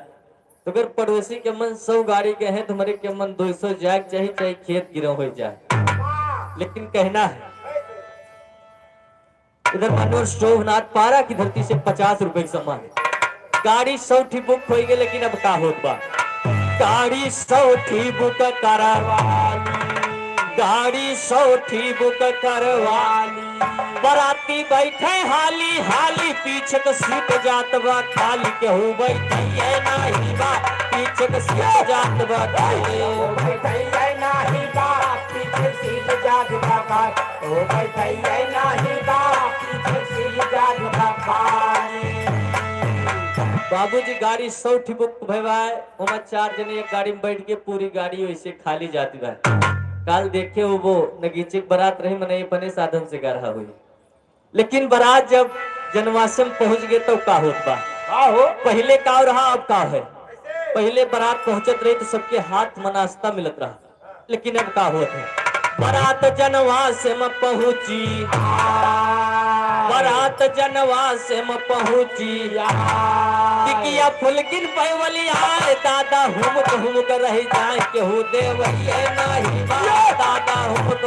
तो अगर पड़ोसी के मन 100 गाड़ी के हैं, तुम्हारे के मन 200 जाग चाहिए, चाहे खेत गिरो हो जाए, लेकिन कहना है इधर मानो शोभनाथ पारा की धरती से 50 रुपए की सामान, गाड़ी 100 ठी बुक हो गई, लेकिन अब का होत बा, गाड़ी 100 ठी बुक करवाली, गाड़ी 100 ठी बुक करवाली, बराती बैठे हाली हाली, पीछे के सीट जात बा खाली, केहू बैठे नाही बा, पीछे के सीट जात बा खाली, बैठे नाही बा, पीछे सीट जात बा खाली, ओ बैठे नाही बा, पीछे सीट जात बा खाली। बाबूजी गाड़ी 100 ठी बुक भइबा है, ओमा 4 जने एक गाड़ी में बैठ के पूरी गाड़ी वैसे खाली जाती बा। काल देखे वो नगीचे बारात रही मने अपने साधन से गा रहा हुई, लेकिन बारात जब जनवासम पहुंच गए तो का होत बा, हो पहले का रहा अब का है, पहले बारात पहुंचत रही तो सबके हाथ में नाश्ता मिलत रहा, लेकिन अब का होत है, बारात जनवासम पहुंची, बारात जनवासम पहुंची, टिकिया फुलकिन पैवली आए, दादा हुमुक रही जाए, केहू देवैये नाही बा, दादा हुमुक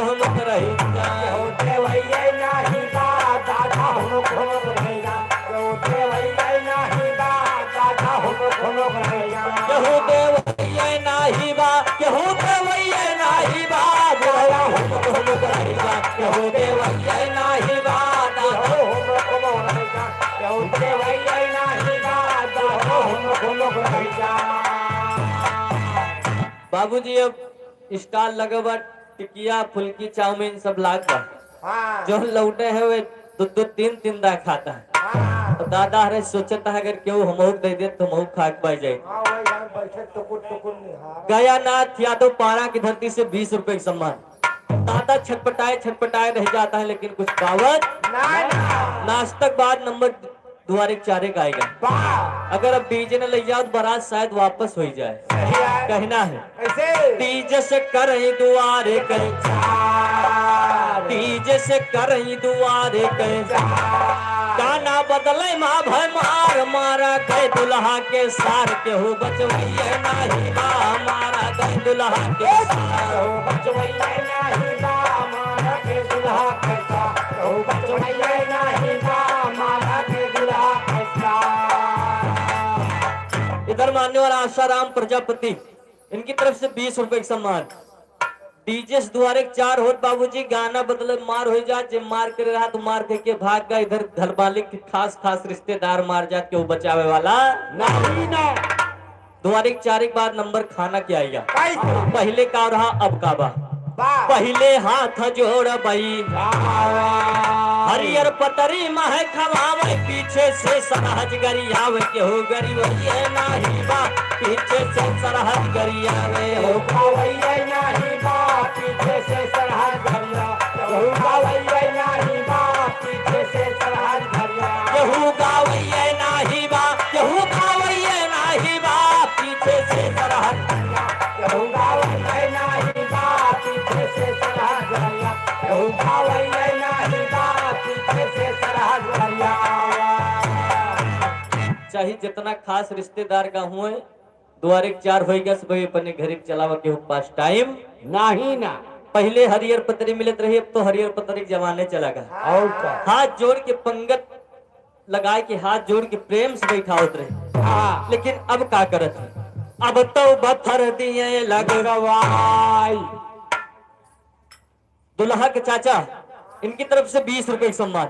रही जाए, केहू देवैये नाही बा, दादा हुमुक रही जाए, केहू देवैये नाही बा, दादा हुमुक रही जाए, केहू देवैये नाही बा, केहू देवैये नाही बा, दादा हुमुक रही जाए, केहू देवैये नाही बा, दादा हुमुक रही जाए, केहू देवैये नाही बा, दादा हुमुक रही जाए। बाबूजी अब स्टाल लगवा, टिकिया फुल्की चाउमीन सब लाग बा, जो लौटे है वे 2-3 दा खाता है, तो दादा हरे सोचता है अगर केहू हमहू दे दे तो हमहू खाक पाई जाए। गया नाथ यादव पारा की धरती से 20 रुपए की सम्मान, दादा छटपटाए रह जाता है, लेकिन कुछ दावत नाश्तक बाद नंबर दुआरे 4 का आएगा, अगर अब डीजे ने ले जाओ तो बारात शायद वापस हो जाए, कहना है डीजे से करही दुआरे कहीं, डीजे से करही दुआरे कहीं, गाना बदले माँ भय मार, मारा गए दुल्हा के सार, केहू बचवैये नाही बा, मारा गए दुल्हा के सार, बचवैये नाही बा, मारा गए दुल्हा के सार, केहू बचवैये नाही बा, मारा गए दुल्हा के सार। इधर मानने वाला आशाराम प्रजापति, इनकी तरफ से 20 रुपए का सम्मान, डीजे द्वारे 4 होत बाबूजी, गाना बदले मार हो जा, जे मार कर रहा तो मार के भाग गया, इधर घर वाले के खास रिश्तेदार मार जात के वो बचावे वाला नहीं ना। द्वारे 4 के बाद नंबर खाना क्या आएगा, पहले का रहा अब का बा, पहले हाथ जोड़ बई, हरियर पतरी मह खवावे, पीछे से सरहज गरियावे, केहू गरिवैये नाही बा, पीछे से सरहज गरियावे, हो गावैये नाही बा, पीछे से सरहज गरियावे, केहू गावैये नाही बा, पीछे से सरहज गरियावे, केहू गावैये नाही बा, केहू गावैये नाही बा, पीछे से सरहज गरियावे, केहू गावैये नाही बा, पीछे से सरहज गरियावे, केहू गावैये नाही बा, पीछे से सरहज गरियावे। चाहे जितना खास रिश्तेदार का हुए, द्वारे 4 हो गया, सब अपने घर चलावा के पास टाइम नहीं ना, पहले हरियर पतरी मिलत रही, अब तो हरियर पतरी के जमाने चला गया, और हाथ जोड़ के पंगत लगाए के हाथ जोड़ के प्रेम से बैठावत रहे, लेकिन अब का करत है, अब तो बथर दिए लगवाई, दुल्हा के चाचा इनकी तरफ से 20 रुपए का सम्मान,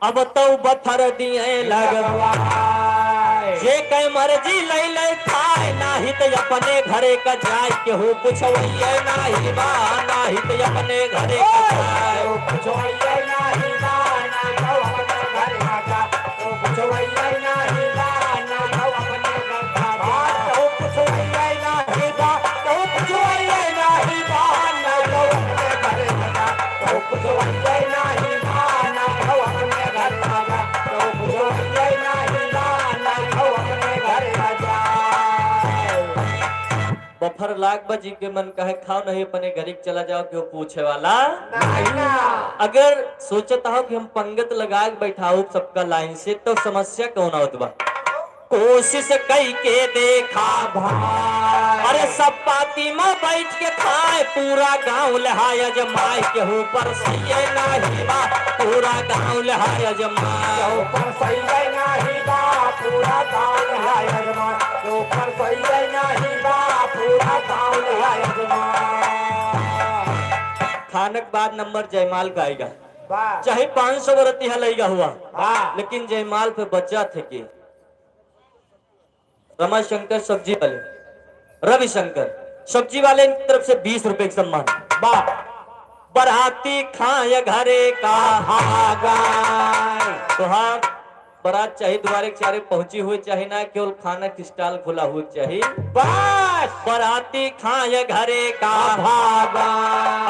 अब तो बथर दिए लगवाई, जे कई मर्जी ले खाए, नाही तो अपने घरे का जाए, केहू पुछवैये नाही बा, नाही तो अपने घरे का जाए, पुछवैये नाही बा, नाही तो अपने घरे का जाए, पुछवैये नाही बा, नाही तो लाख बजी के मन कहे खाओ नहीं अपने घर चला जाओ क्यों पूछे वाला अगर सोचता हो कि हम पंगत लगा के बैठाओ सबका लाइन से तो समस्या कौन होत बा कोशिश कई के देखा भाई अरे सब पाती में बैठ के खाए पूरा गांव लहाय जमाए के ऊपर सही नहीं बा पूरा गांव लहाय जमाए ऊपर सही नहीं बा पूरा गांव लहाय जमाए ऊपर सही नहीं बा पूरा गांव लहाय जमाए खाने के बाद नंबर जयमाल का आएगा चाहे 500 बरती हलैगा हुआ लेकिन जयमाल पे बच्चा थे कि रमाशंकर सब्जी वाले रविशंकर सब्जी वाले की तरफ से 20 रुपए का सम्मान बराती खाए घरे का तो हाँ बारात चाहे द्वारे चारे पहुंची हुई चाहे ना केवल खाना की स्टॉल खुला हुआ चाहिए बस बराती खाए घरे का भागा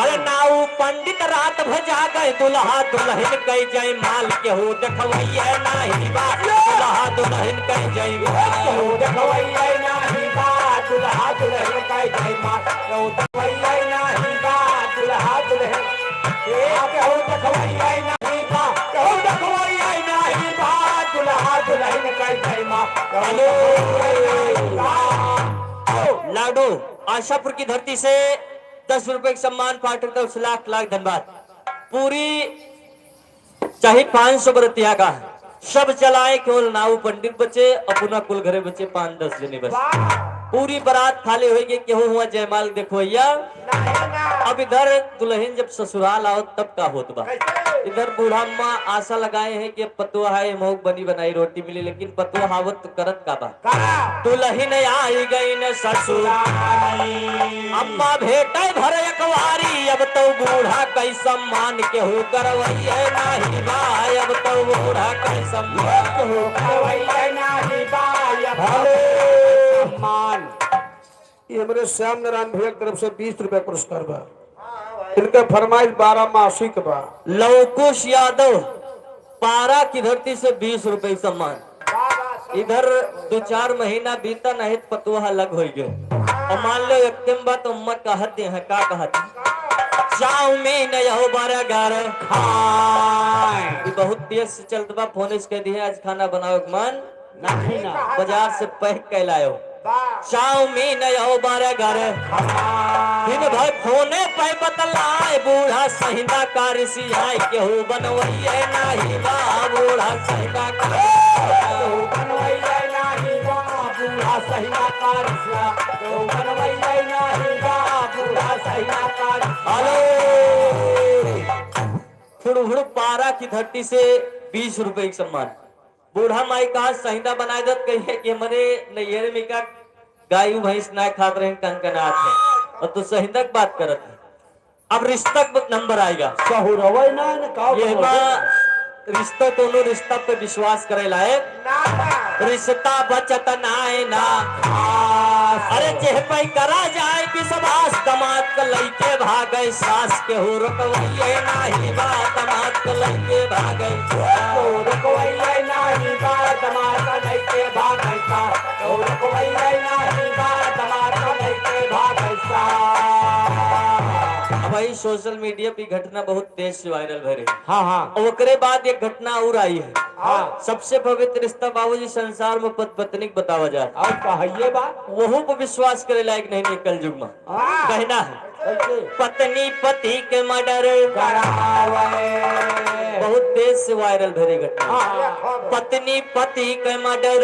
अरे नाऊ पंडित रात भजा गए दुल्हा दुल्हन कई जय माल के हो देखवैया नहीं बा दुल्हा दुल्हन कई जय हो देखवैया नहीं बा दुल्हा दुल्हन कई जय माल हो देखवैया नहीं बा दुल्हा दुल्हन के हो देखवैया नहीं बा हो देखवैया नहीं बा दुल्हा दुल्हन कई जय माल लाडो आशापुर की धरती से 10 रुपए का सम्मान पार्टी तरफ से लाख लाख धन्यवाद पूरी चाहे 500 बरतिया का सब चलाए केवल नाऊ पंडित बचे अपना कुल घरे बचे 5-10 जने बस पूरी बारात खाली होगी केहू हुआ जयमाल देखो भैया अब इधर दुल्हन जब ससुराल आओ तब का होत बा इधर बूढ़ा अम्मा आशा लगाए हैं कि पतुआ है मोग बनी बनाई रोटी मिली लेकिन पतुआ हावत तो करत का बा दुल्हन आई गई न ससुराल अम्मा भेटे भर एकवारी अब तो बूढ़ा कई सम्मान के हो करवैया नहीं बा अब तो बूढ़ा कई सम्मान के हो करवैया नहीं बा सम्मान ये हमारे श्याम नारायण भैया की तरफ से 20 रुपए पुरस्कार बा इनका फरमाइश 12 मासिक बा लवकुश यादव पारा की धरती से 20 रुपए सम्मान इधर 2-4 महीना बीता नहीं पतुआ अलग हो गए और मान लो एक बात उम्मा कहते हैं का कहते चाउमीन यहो बर्गर खाए बहुत तेज से चलत बा फोन से कह दिए आज खाना बनाओ मन नहीं ना बाजार से पैक कैलायो चाउमीन यहो बर्गर दिन भाई फोने पे बतलाए बूढ़ा सहिंदा कारसी आए केहू बनवैया नहीं बा बूढ़ा सहिंदा केहू बनवैया नहीं बा बूढ़ा सहिंदा कारसी केहू बनवैया नहीं बा बूढ़ा सहिंदा कारसी हेलो फुड़फुड़ पारा की धरती से 20 रुपए का सम्मान बूढ़ा माई कहा संहिता बनाए दत कही कि हमारे नैयर में का गायू भैंस ना खात रहे कनकनाथ है और तो संहिता की बात करत है अब रिश्ता नंबर आएगा रिश्ता दोनों रिश्ता पे विश्वास करे लायक रिश्ता बचत नाए ना अरे जेह पे करा जाए कि सबास दमाद के लइके भागे सास के हो रुकवैया नहीं बा दमाद के लइके भागे हो रुकवैया नहीं बा दमाद के लइके भागे सास हो रुकवैया नहीं बा दमाद के लइके भागे सास भाई सोशल मीडिया पे घटना बहुत तेज से वायरल हो रही और ओकरे बाद एक घटना और आई है सबसे पवित्र रिश्ता बाबूजी संसार में पत्नी बतावा जाए और कहिए बात वह पर विश्वास करे लायक नहीं निकल युग में कहना है पत्नी पति के मर्डर बहुत तेज से वायरल भरी घटना पत्नी पति के मर्डर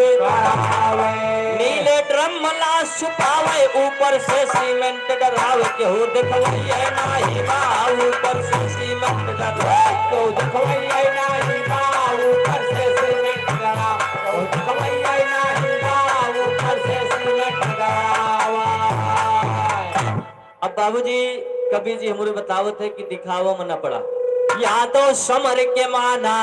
नीले ड्रम लाश छुपावे ऊपर से सीमेंट डरावे के हो देखवैया नहीं बा ऊपर से सीमेंट डरावे के हो देखवैया नहीं बा ऊपर से सीमेंट डरावे के हो देखवैया नहीं बा ऊपर से सीमेंट डरावे अब बाबूजी कभी जी हमारे बतावत है कि दिखावा मना पड़ा यादव समर के माना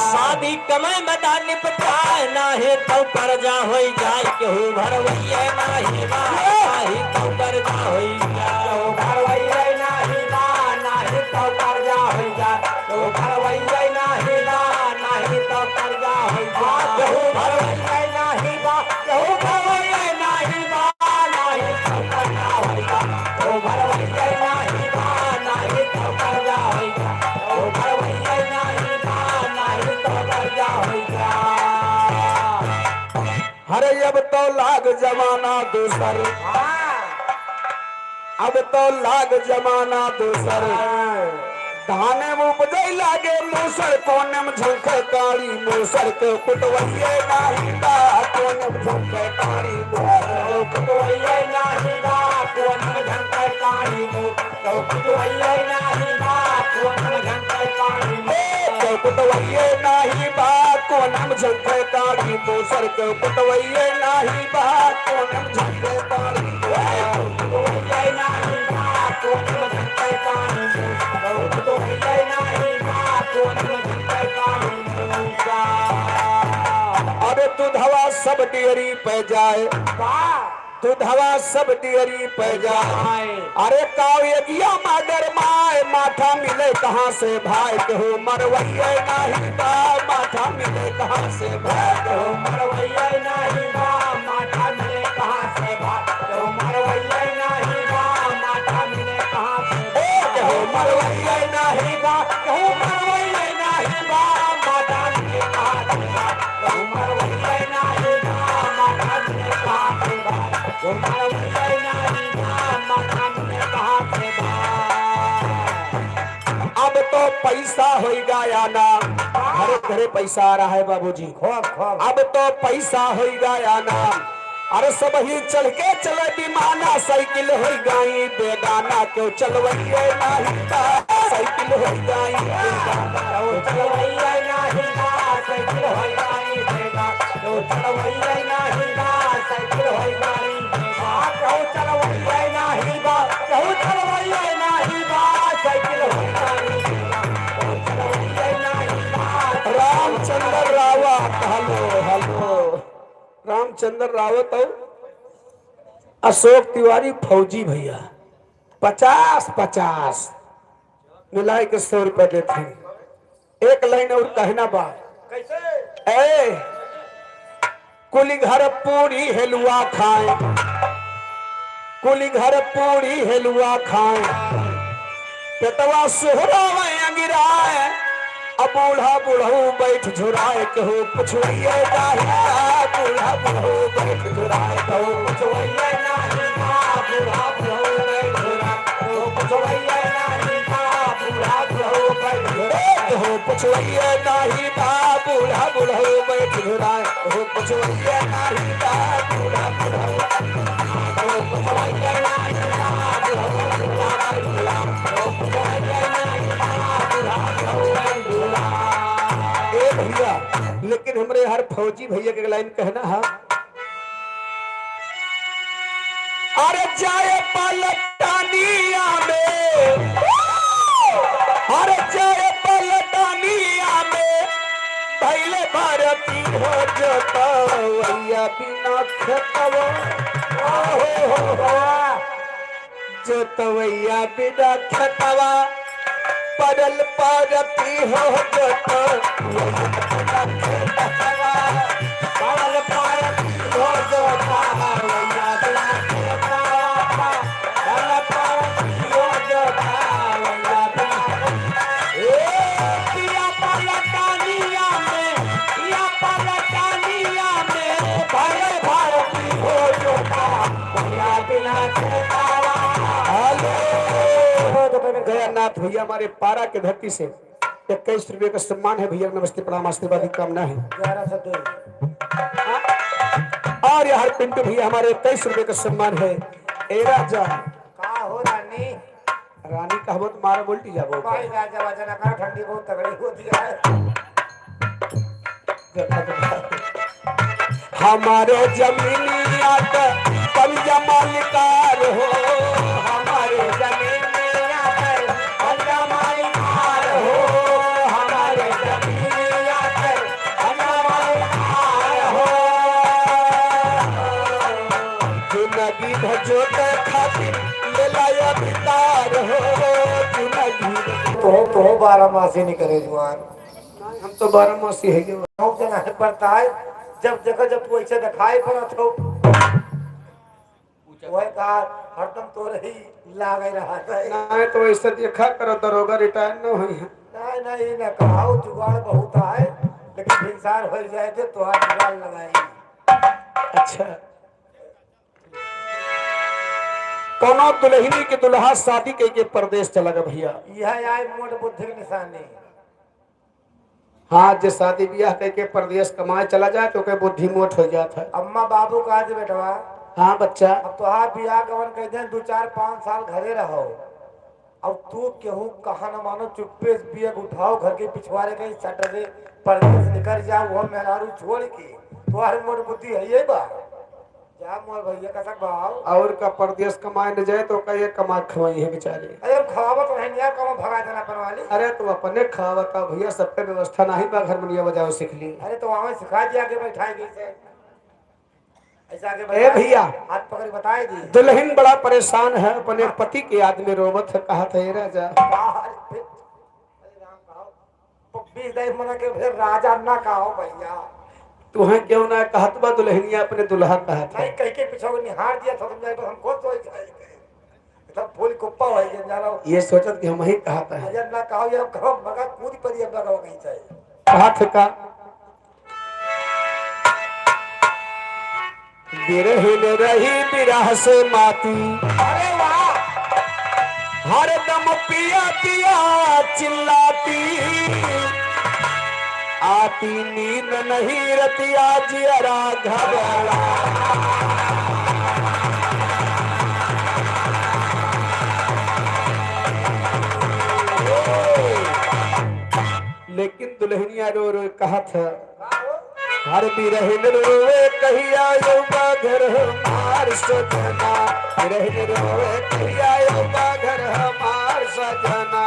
शादी कमाई मैदान निपटाए ना है तो कर्जा हो जाए के हो भरवैया नहीं बा नाही तो कर्जा हो जाए भरवैया नहीं बा नाही तो कर्जा हो जाए तो भरवैया नहीं बा नाही तो कर्जा हो जाए भरवैया नहीं बा भरवैया नहीं बा नाही हरे अब तो लाग जमाना दूसर, अब तो लाग जमाना दूसर, धाने उपजे लागे मूसर, कोनम झंखे काली मूसर के कुटवैये नाही बा, कोनम झंखे काली मूसर कुटवैये नाही बा, कोनम झंखे काली मूसर कुटवैये नाही बा, कोनम झंखे काली मूसर कुटवैये नाही बा, कोनम झंखे काली मूसर के कुटवैये नाही बा, कोनम झंखे काली मूसर कुटवैये नाही बा, कोनम झंखे काली मूसर कुटवैये नाही बा, कोनम झंखे काली मूसर। अरे दूधवा सब डेयरी पे जाए, दूधवा सब डेयरी पे जाए, अरे काव्यगिया माडर माए, माथा मिले कहाँ से भाई कहो मरवैये नाही बा, माथा मिले कहाँ से भाई कहो मरवैये नाही बा, माथा मिले कहाँ से भाई कहो मरवैये नाही बा, माथा मिले कहाँ से कहो मरवैये नाही बा, कहो मरवैये नाही बा, माथा मिले कहाँ से कहो मरवैये नाही बा, माथा मिले कहाँ से कहो मरवैये नाही बा, माथा मिले कहाँ से अब तो पैसा हो गया ना, घरे घरे पैसा आ रहा है बाबूजी, अब तो पैसा हो गया ना, अरे सब ही चल के चले विमाना, साइकिल हो गई बेगाना, क्यों चलवैये नाही बा, साइकिल हो गई बेगाना, क्यों चलवैये नाही बा, साइकिल हो गई बेगाना, क्यों चलवैये नाही बा, साइकिल हो गई बेगाना, क्यों चलवैये नाही बा, क्यों चलवैये नाही बा, साइकिल हो गई बेगाना, क्यों चलवैये नाही बा। रामचंद्र रावत, हेलो हेलो, रामचंद्र रावत और अशोक तिवारी फौजी भैया 50-50 मिला के 100 रुपए देते हैं। एक लाइन और कहना बा, ए कुली घर पूरी हेलुआ खाए, कुली घर पूरी हेलुआ खाए, पेटवा सोहरा गिराए, अब बूढ़ा बुढ़ऊ बैठ झुराए, कहो पुछवैये नाही बा, बूढ़ा बुढ़ऊ बैठ झुराए, कहो पुछवैये नाही बा, बूढ़ा बुढ़ऊ बैठ झुराए, कहो पुछवैये नाही बा, बूढ़ा बुढ़ऊ बैठ झुराए, कहो पुछवैये नाही बा, बूढ़ा बुढ़ऊ बैठ झुराए, कहो पुछवैये नाही बा, बूढ़ा बुढ़ऊ, कहो पुछवैये नाही बा, बूढ़ा बुढ़ऊ बैठ झुराए, कहो पुछवैये नाही बा, बूढ़ा बुढ़ऊ बैठ झुराए। ए भैया, लेकिन हमरे हर फौजी भैया के लाइन कहना है, अरे जाए पलटानिया में, अरे जाए पलटानिया में, पहले भारती हो जोतवैया बिना खेतवा, जोतवैया बिना खेतवा, पड़ल पारती हो जोतवैया बिना खेतवा, पड़ल पारती हो जोतवैया बिना खेतवा, पड़ल पारती हो जोतवैया बिना, पिया पलटानिया में, पिया पलटानिया में, पड़ल भारती हो जोतवैया बिना खेतवा। गयानाथ भैया हमारे पारा के धरती से 21 रुपए का सम्मान है भैया, नमस्ते प्रणाम आशीर्वाद की कामना है। और यार पिंटू भैया हमारे 21 रुपए का सम्मान है। ए राजा का हो रानी, रानी का बहुत मारा उल्टी जाबो भाई राजा वजना का ठंडी बहुत तगड़ी होती है। हमारे जमीनिया का कब्जा मालिकार हो, हमारे जमीनिया पर कब्जा मालिकार हो, हमारे जमीनिया पर कब्जा मालिकार हो, जिंदगी भजो के खातिर ले लाया बितार हो, जिंदगी तो 12 मासी निकले जुआन, हम तो 12 मासी है के जना है पड़ता है, जब जगह जब तू ऐसे दिखाई पड़ा तो वह कहा हरदम तो रही लागे रहा है। ना तो ऐसा देखा करो दरोगा रिटायर न हुई है। नहीं न कहा जुगाड़ बहुत है, लेकिन इंसान हो जाए थे तो हाथ जुगाड़ लगाएंगे। अच्छा, कोनो दुल्हनी के दुल्हा शादी के परदेश चला गया भैया। यह आए मोट बुद्धि की निशानी। हाँ, जे शादी ब्याह के परदेश कमाए चला जाए तो के बुद्धि मोट हो जाता है। अम्मा बाबू का आज बेटवा हाँ बच्चा, अब तोहार बियाह गवन कह दे 2-4-5 साल घरे रहो। अब तू केहू कहा न मानो चुप्पे बिया उठाओ घर के पिछवाड़े कहीं सट दे परदेश निकल जाओ वो मेहरारू छोड़ के। तुम्हारी मोट बुद्धि है ये बा जा मोर भैया का सब भाव। और का परदेश कमाए न जाए तो कहीं कमा खवाई है बेचारे। अरे खवावत नहीं यार कम भगा देना बनवाली। अरे तो अपने खावता भैया, सबके व्यवस्था नहीं बा, घर में बजाओ सीख ली। अरे तो वहां सिखा दिया के बैठाएगी से ऐसा आगे ए भैया, हाथ पकड़ बताए दी। दुल्हन बड़ा परेशान है, अपने पति के याद में रोवत है। कहा था ये राजा मना के फिर राजा ना कहो भैया। तुम्हें क्यों ना कहत बा दुल्हनिया अपने दुल्हा कहा था। नहीं कह के पीछे निहार दिया था तुम हमको तो सब फूल कुप्पा हो गया जानो। ये सोचत कि हम ही कहता है। अजर ना कहो ये कहो मगा कूद पर ये लगा कहीं चाहिए। कहा था का बिरहिन रही बिरह से माती, अरे वाह हर दम पिया पिया चिल्लाती, आती नींद नहीं रतिया जियरा घबरा। लेकिन दुल्हनिया रो रो कहा था हर बिरहिन रोवे कहिया योगा घर हमार सजना, बिरहिन रोवे कहिया योगा घर हमार सजना,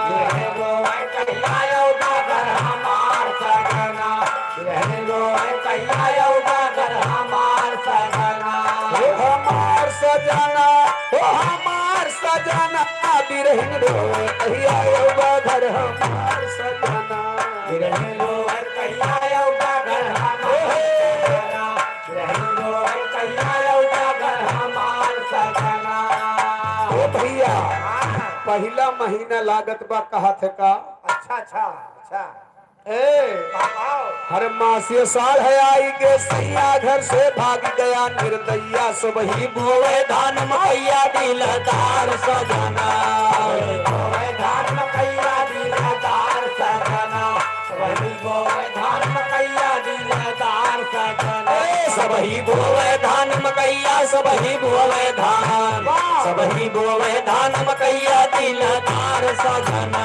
बिरहिन रोवे कहिया योगा घर हमार सजना, बिरहिन रोवे कहिया योगा घर हमार सजना, ओ हमार सजना, ओ हमार सजना, बिरहिन रोवे कहिया योगा घर हमार सजना, बिरहिन रोवे कहिया योगा घर हमार सजना, बिरहिन रोवे कहिया योगा घर हमार सजना। ओ भैया पहला महीना लागत बा कहा थे का। अच्छा अच्छा अच्छा ए आओ हर मासी साल है आई के सैया घर से भाग गया निर्दया, सब ही बोए धान मैया दिलदार सजना, बोए धान मकैया दिलदार सजना, वही बोए धान मकैया दिलदार सजना, सब ही बोए धान मकैया, सब ही बोए धान, सब ही बोए धान मकैया दिलदार सजना,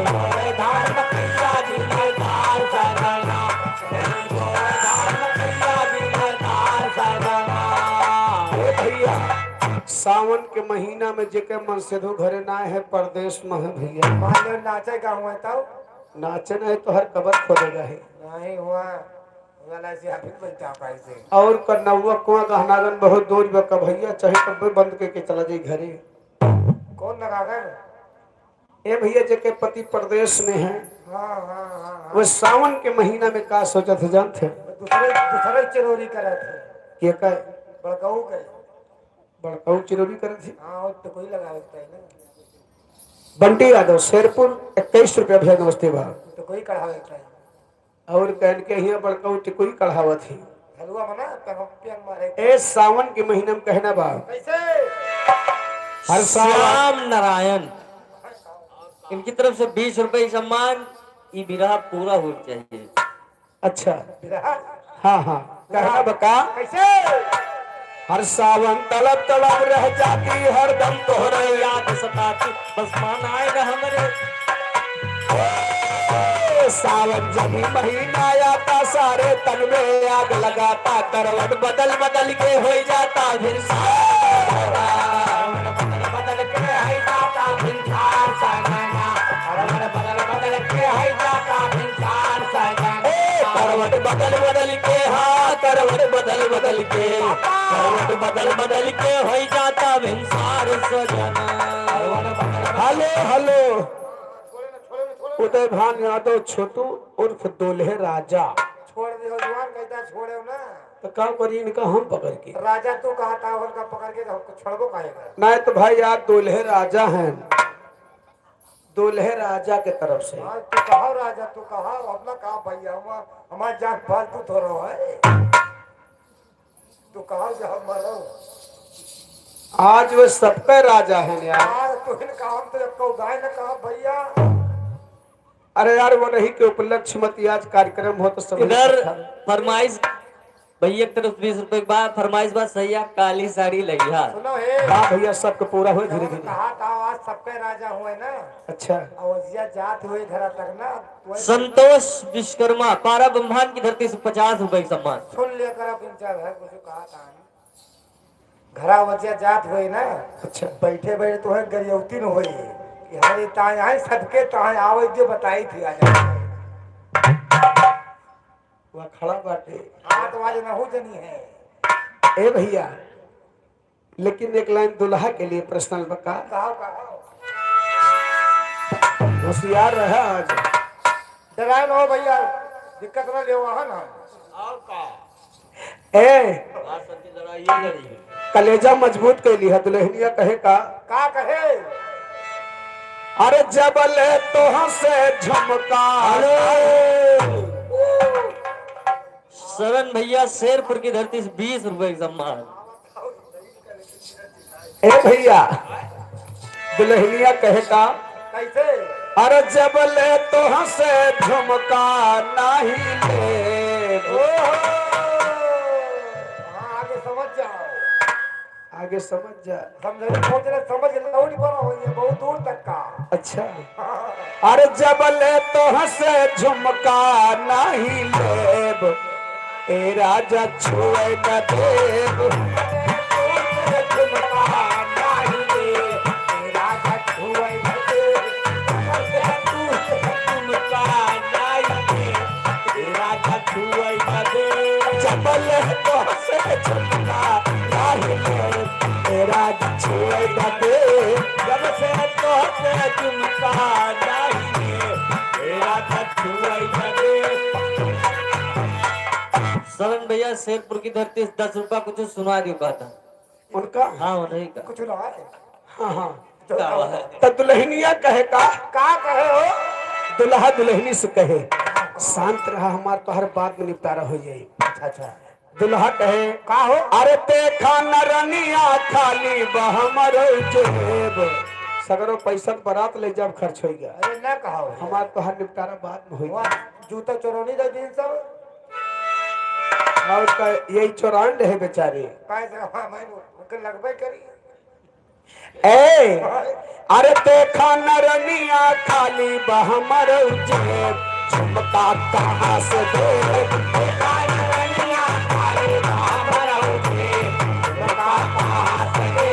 बोए धान मकैया दिलदार सजना, वही बोए धान मकैया दिलदार सजना। ए भैया सावन के महीना में जेके मन सिद्धू घरे ना है परदेश में है भैया। पहले नाचे का हुआ तब नाचे नहीं तो हर कबर खोलेगा ही। नहीं हुआ वाला से हाफिज बनता कैसे। और कन्नौआ कुआं गहनागन बहुत दूर बा का भैया, चाहे कब बंद करके चला जाए घरे। कौन लगाकर ए भैया जेके पति प्रदेश में है हाँ हाँ हाँ वो सावन के महीना में का सोचत है जानते दूसरे दूसरे चोरी करे थे के का बड़काऊ के बड़काऊ चिरोरी करे थी। हाँ और तो कोई लगाता है ना बंटी यादव शेरपुर 21 रुपया भैया नमस्ते बा। तो कोई कढ़ाता है और कहन के हिया बड़काऊ टिकोई कढ़ावत थी। हलवा बना पेंग मारे ए सावन के महीना में कहना बा कैसे हर साल श्याम नारायण इनकी तरफ से 20 रुपए सम्मान। ये विराह पूरा हो चाहिए। अच्छा बिरहा हाँ हाँ कहना बका कैसे हर सावन तलब तलब रह जाती हर दम तोहरा याद याद सताती बस मान आएगा हमारे। सावन जब ही महीना आता सारे तन में आग लगाता, करवट बदल बदल के हो जाता फिर बदल के है जाता भिंसार सजना बदल बदल के है जाता भिंसार सजना करवट बदल बदल के, हाँ करवट बदल बदल के, करवट बदल बदल के हो जाता भिंसार सजना। हेलो हेलो उदय भान यादव छोटू उर्फ दोल्हे राजा। छोड़ दे जवान कहता छोड़े ना तो काम करिए इनका हम पकड़ के। राजा तू कहा था उनका पकड़ के हमको छोड़बो कहेगा नहीं तो भाई यार दोल्हे राजा हैं, दोल्हे राजा के तरफ से। हाँ तू कहा राजा तू कहा अपना कहा भैया हमारा जान फालतू थोड़ा है तो कहा जब मरो आज वो सबका राजा है यार। आज तो इनका हम तो एक गाय ने कहा भैया अरे यार वो नहीं के उपलक्ष्य मत आज कार्यक्रम हो तो सब इधर फरमाइश भैया की तरफ 20 रुपए के बाद फरमाइश बात सही है, काली साड़ी लगी हाँ। सुनो हे हाँ भैया सबको पूरा हो धीरे जब धीरे। कहा था आज सबके राजा हुए ना अच्छा अवजिया जात हुए घर तक ना वही संतोष विश्वकर्मा पारा ब्रह्मांड की धरती से 50 रुपए का सम्मान। सुन लेकर अब इनका घर कुछ कहा था घरा वजिया जात हुए ना अच्छा बैठे बैठे तो है गरियौती न हुई कि हरे ताए आए सबके ताए आवे जो बताई थी आज वह खड़ा बाटे। हाथ वाले न हो जनी है ए भैया लेकिन एक लाइन दुल्हा के लिए पर्सनल बका कहा कहा होशियार रहा आज। डराए न हो भैया दिक्कत न ले वहां ना ए कलेजा मजबूत कैली है दुल्हनिया कहे का कहे अरे जबल तो से झमका शरण भैया शेरपुर की धरती से 20 रुपए का सम्मान। ए भैया दुल्हनिया कहे का कैसे अरे जबल तो से झमका नहीं ले। हाँ आगे समझ जाओ आगे समझ जा। समझ लौट पर हो ये बहुत दूर तक का अच्छा अरे जबल तो से झुमका नहीं लेब ए राजा छुए न देब। जबल तो से झुमका नहीं लेब ए राजा छुए न देब। जब से तो से झुमका नहीं लेब ए राजा छुए न देब। शरण भैया शेरपुर की धरती से 10 रुपया कुछ सुना दियो कहता। उनका हाँ नहीं का कुछ ना है हाँ हाँ क्या है? तो दुल्हनिया कहे का कहे हो दुल्हा दुल्हनी से कहे शांत रहा हमार तो हर बात में निपटारा हो जाए। अच्छा दुल्हा कहे का हो अरे देखा नरनिया खाली बहमर जेब। सगरो पैसा बारात ले जब खर्च हो गया अरे ना कहा हो हमार तो हर निपटारा बाद में हो गया। वहाँ जूता चोरौनी दे दिन सब और का यही चौरान रहे बेचारे। कैसे हाँ मैं उनके लगभग करी ए अरे देखा नरनिया खाली बहमर जेब झुमका कहाँ से दे। देखा नरनिया खाली बहमर जेब झुमका कहाँ से दे।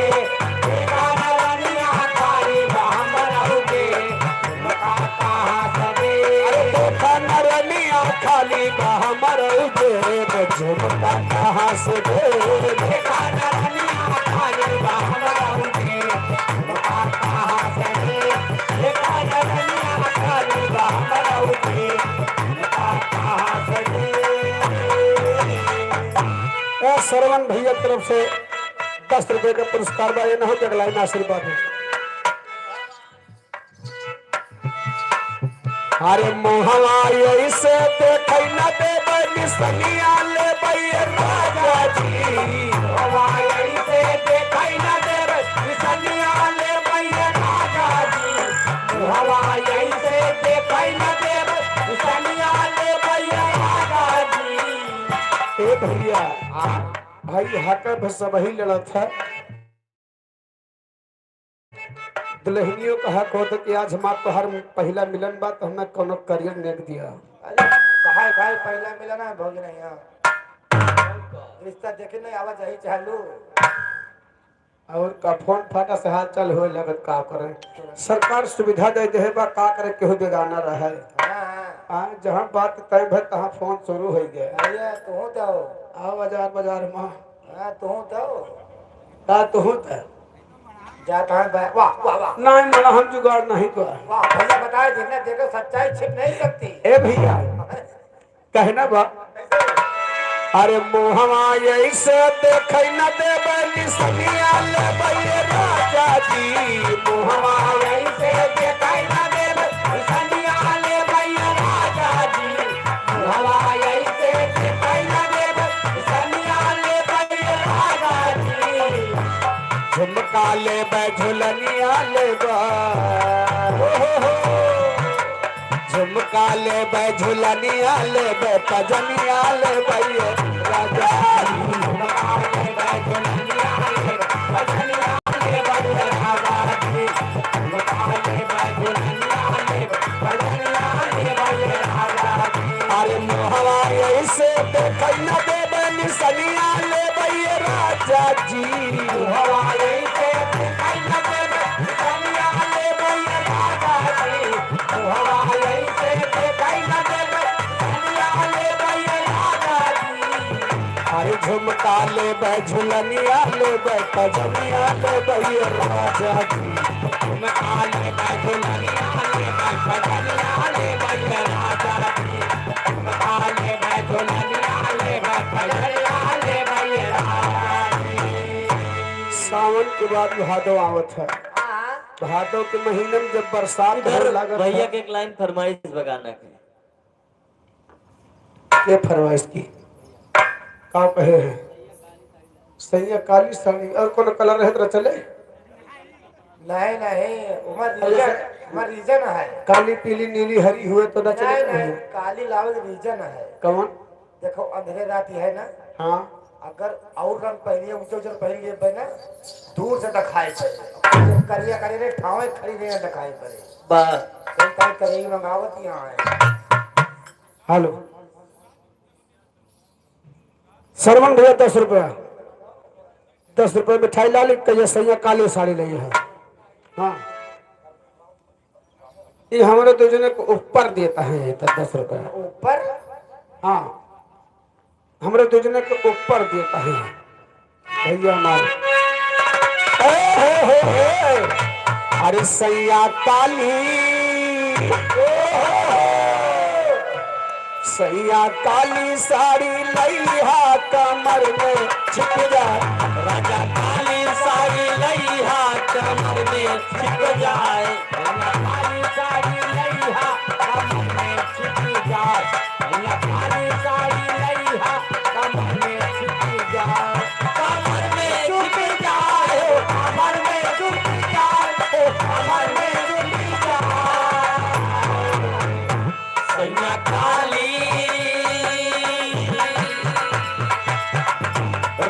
देखा नरनिया खाली बहमर जेब झुमका कहाँ से दे। अरे देखा नरनिया खाली बहमर जेब झुमका कहाँ से दे। देखा नरनिया खाली बहमर जेब झुमका कहाँ से दे। देखा नरनिया खाली बहमर जेब झुमका कहाँ से दे। ए सरवन भैया की तरफ से 10 रुपए का पुरस्कार बा। ये ना हो अगला इन आशीर्वाद है। अरे मोहवा ऐसे देखै न देबै निसनिया लेबै राजा जी। मोहवा ऐसे देखै न देबै निसनिया लेबै राजा जी। मोहवा ऐसे देखै न देबै निसनिया लेबै राजा जी। ए भैया भाई हाथ में सब ही लड़त है। दुल्हनियों का हक होता कि आज हमार तो हर पहला मिलन बा तो हमें कोनो करियर नेक दिया। अरे कहा भाई पहला मिला ना भोग नहीं यहाँ रिश्ता देखे नहीं आवाज यही चालू और का फोन फाटा से हाथ चल हो लगत का करे सरकार सुविधा दे दे बा का करे केहू बेगाना रहे। हाँ जहाँ बात तय भर तहाँ फोन शुरू हो गया। भैया तू तो आओ बाजार बाजार माँ हाँ तू तो का तो होता जाता है वाह वाह वाह नहीं मना हम जुगाड़ नहीं तो वाह भैया बताए जितने देखो सच्चाई छिप नहीं सकती ए भैया कहना बा अरे मोहवा ऐसे देखै न देबै निसनिया लेबै राजा जी। मोहवा ऐसे देखै न देबै निसनिया लेबै राजा जी। मोहवा ऐसे देखै न देबै निसनिया लेबै ले झुलनिया ले झुमका ले झुलनिया ले पजनिया ले भैया राजा झुमका ले झुलनिया ले पजनिया ले भैया राजा झुमका ले झुलनिया ले पजनिया ले भैया राजा अरे मोहवा ऐसे देखै न देबे निसनिया ले भैया राजा जी मोहवा ऐसे देखै न देबे निसनिया ले भैया राजा जी मोहवा ऐसे देखै न देबे निसनिया ले भैया राजा जी अरे झुमका ले झुलनिया ले पजनिया ले भैया राजा जी झुमका ले झुलनिया ले पजनिया ले भैया राजा जी सावन के बाद भादो आवत है। भादो के महीने में जब बरसात होने लागत भैया है, के एक लाइन फरमाइश बगाना के ये फरमाइश की का कहे हैं सैया काली साड़ी और कौन कलर रहे तो चले नहीं नहीं उमर रीजन है। काली पीली नीली हरी हुए तो न नहीं चले नहीं काली लावज रीजन है। कौन देखो अंधेरे रात है ना, हाँ अगर और रंग पहनिए ऊंचे ऊंचे पहन लिए ना दूर से दिखाई पड़े करिया करे ठावे खड़ी नहीं दिखाई पड़े बस करेगी मंगावत यहाँ है। हेलो श्रवण भैया 10 रुपया 10 रुपये मिठाई ला ली कहिए सैया काली साड़ी नहीं है। हाँ ये हमारे तो जने को ऊपर देता है ये तो 10 रुपया ऊपर। हाँ हमारे दो जने को ऊपर देता है भैया हमारे अरे सैया काली सैया काली साड़ी लइहा कमर में छिप जाए राजा काली साड़ी लइहा कमर में छिप जाए काली साड़ी लइहा कमर में छिप जाए काली साड़ी लइहा कमर में छिप जाए कमर में छिप जाए कमर में छिप जाए कमर में छिप जाए सैया काली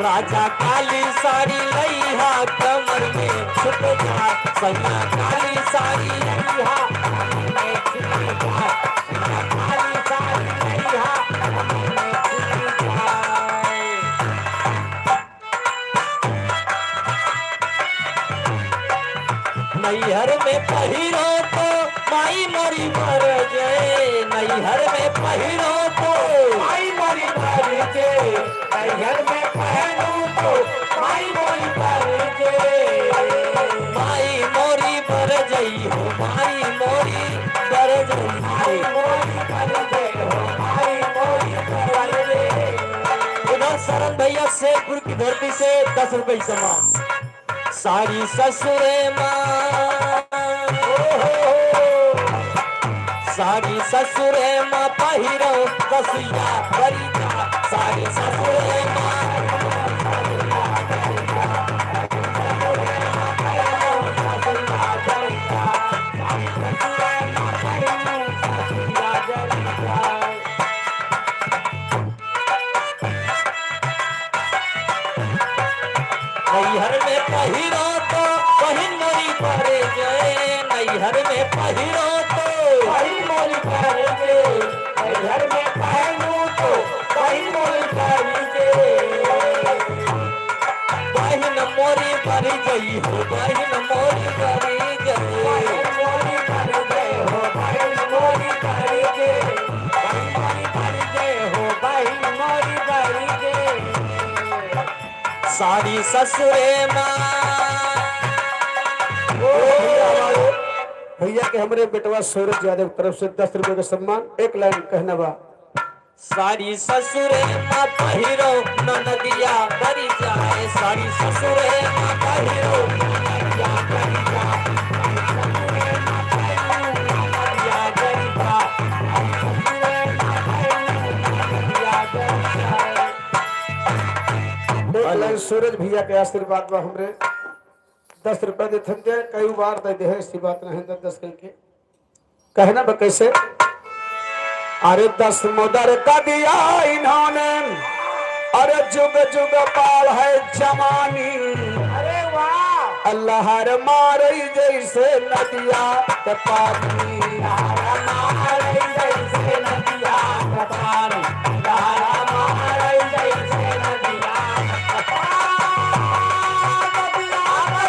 राजा काली साड़ी लइहा कमर में छिप जाए सैया काली साड़ी लइहा कमर में छिप जाए सैया काली साड़ी लइहा कमर में छिप जाए नैहर में पहिरो तो माई मोरी मर जाए नैहर में पहिरो तो माई मोरी भर के नैहर में पहनू तो माई मोरी भर के माई मोरी मर जई हो माई मोरी मर जई माई मोरी भर दे हो माई मोरी भर दे। उधर शरण भैया शेखपुर की धरती से 10 रुपए समान सारी ससुरे माँ सारी ससुरे माँ पहिरो कसिया भरिया सारी ससुरे माँ नैहर में पहिरो तो बहिन मोरी परे गए नैहर में पहिरो तो माई मोरी भर के नैहर में पहनू तो माई मोरी भर के बहिन मोरी पर गई हो बहिन मोरी पर माई गई मोरी भर दे हो माई मोरी भर के माई मोरी भर दे हो माई मोरी भर के। सारी ससुरे माँ भैया के हमारे बेटवा सूरज यादव की तरफ से 10 रुपए का सम्मान। एक लाइन कहना बा सारी ससुरे माँ पहिरो ननदिया बरी जाए सारी ससुरे माँ पहिरो ननदिया बरी जाए एक लाइन सूरज भैया के आशीर्वाद बा हमरे 10 रुपया देते थे, कई बार दे दे, ऐसी बात नहीं, 10 कह के कहना बा कैसे। अरे 10 मुदर का दिया इन्होंने, अरे जुग जुग पाल है जमानी। अरे वाह, अल्लाह हर मारई जैसे नदिया के पानी, मारई जैसे नदिया का पानी, लहरा मारई जैसे नदिया का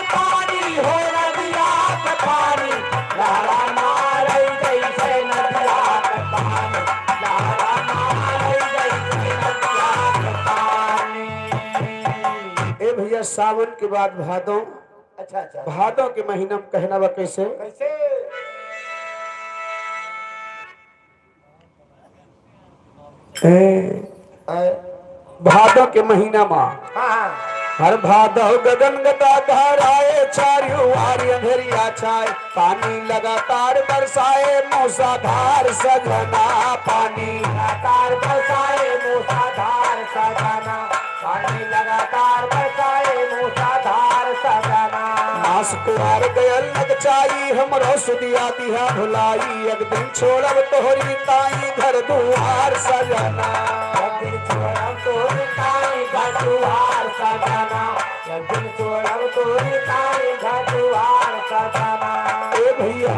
पानी, हो नदिया का पानी, लहरा मारई जैसे नदिया का पानी, लहरा मारई जैसे नदिया का पानी। ए भैया सावन के बाद भादों, अच्छा अच्छा, भादों के महीना में कहना बा कैसे। कैसे? भादों के महीना में हाँ हाँ, हर भादव गगन गदा घर आए, चारियों वारी अंधेरिया छाए, पानी लगातार बरसाए मूसाधार सजना, पानी लगातार बरसाए मूसाधार सजाना, पानी लगातार बरसाए मूसाधार सजाना। मास कुआर गयल लग चाई, हमरो सुदिया दिया भुलाई, एक दिन छोड़ब तोहरी ताई घर दुआर सजना। एक दिन छोड़ब तोरी ताई घर दुआर सजाना, एक दिन छोड़ब तोरी ताई घर दुआर सजाना। ए भैया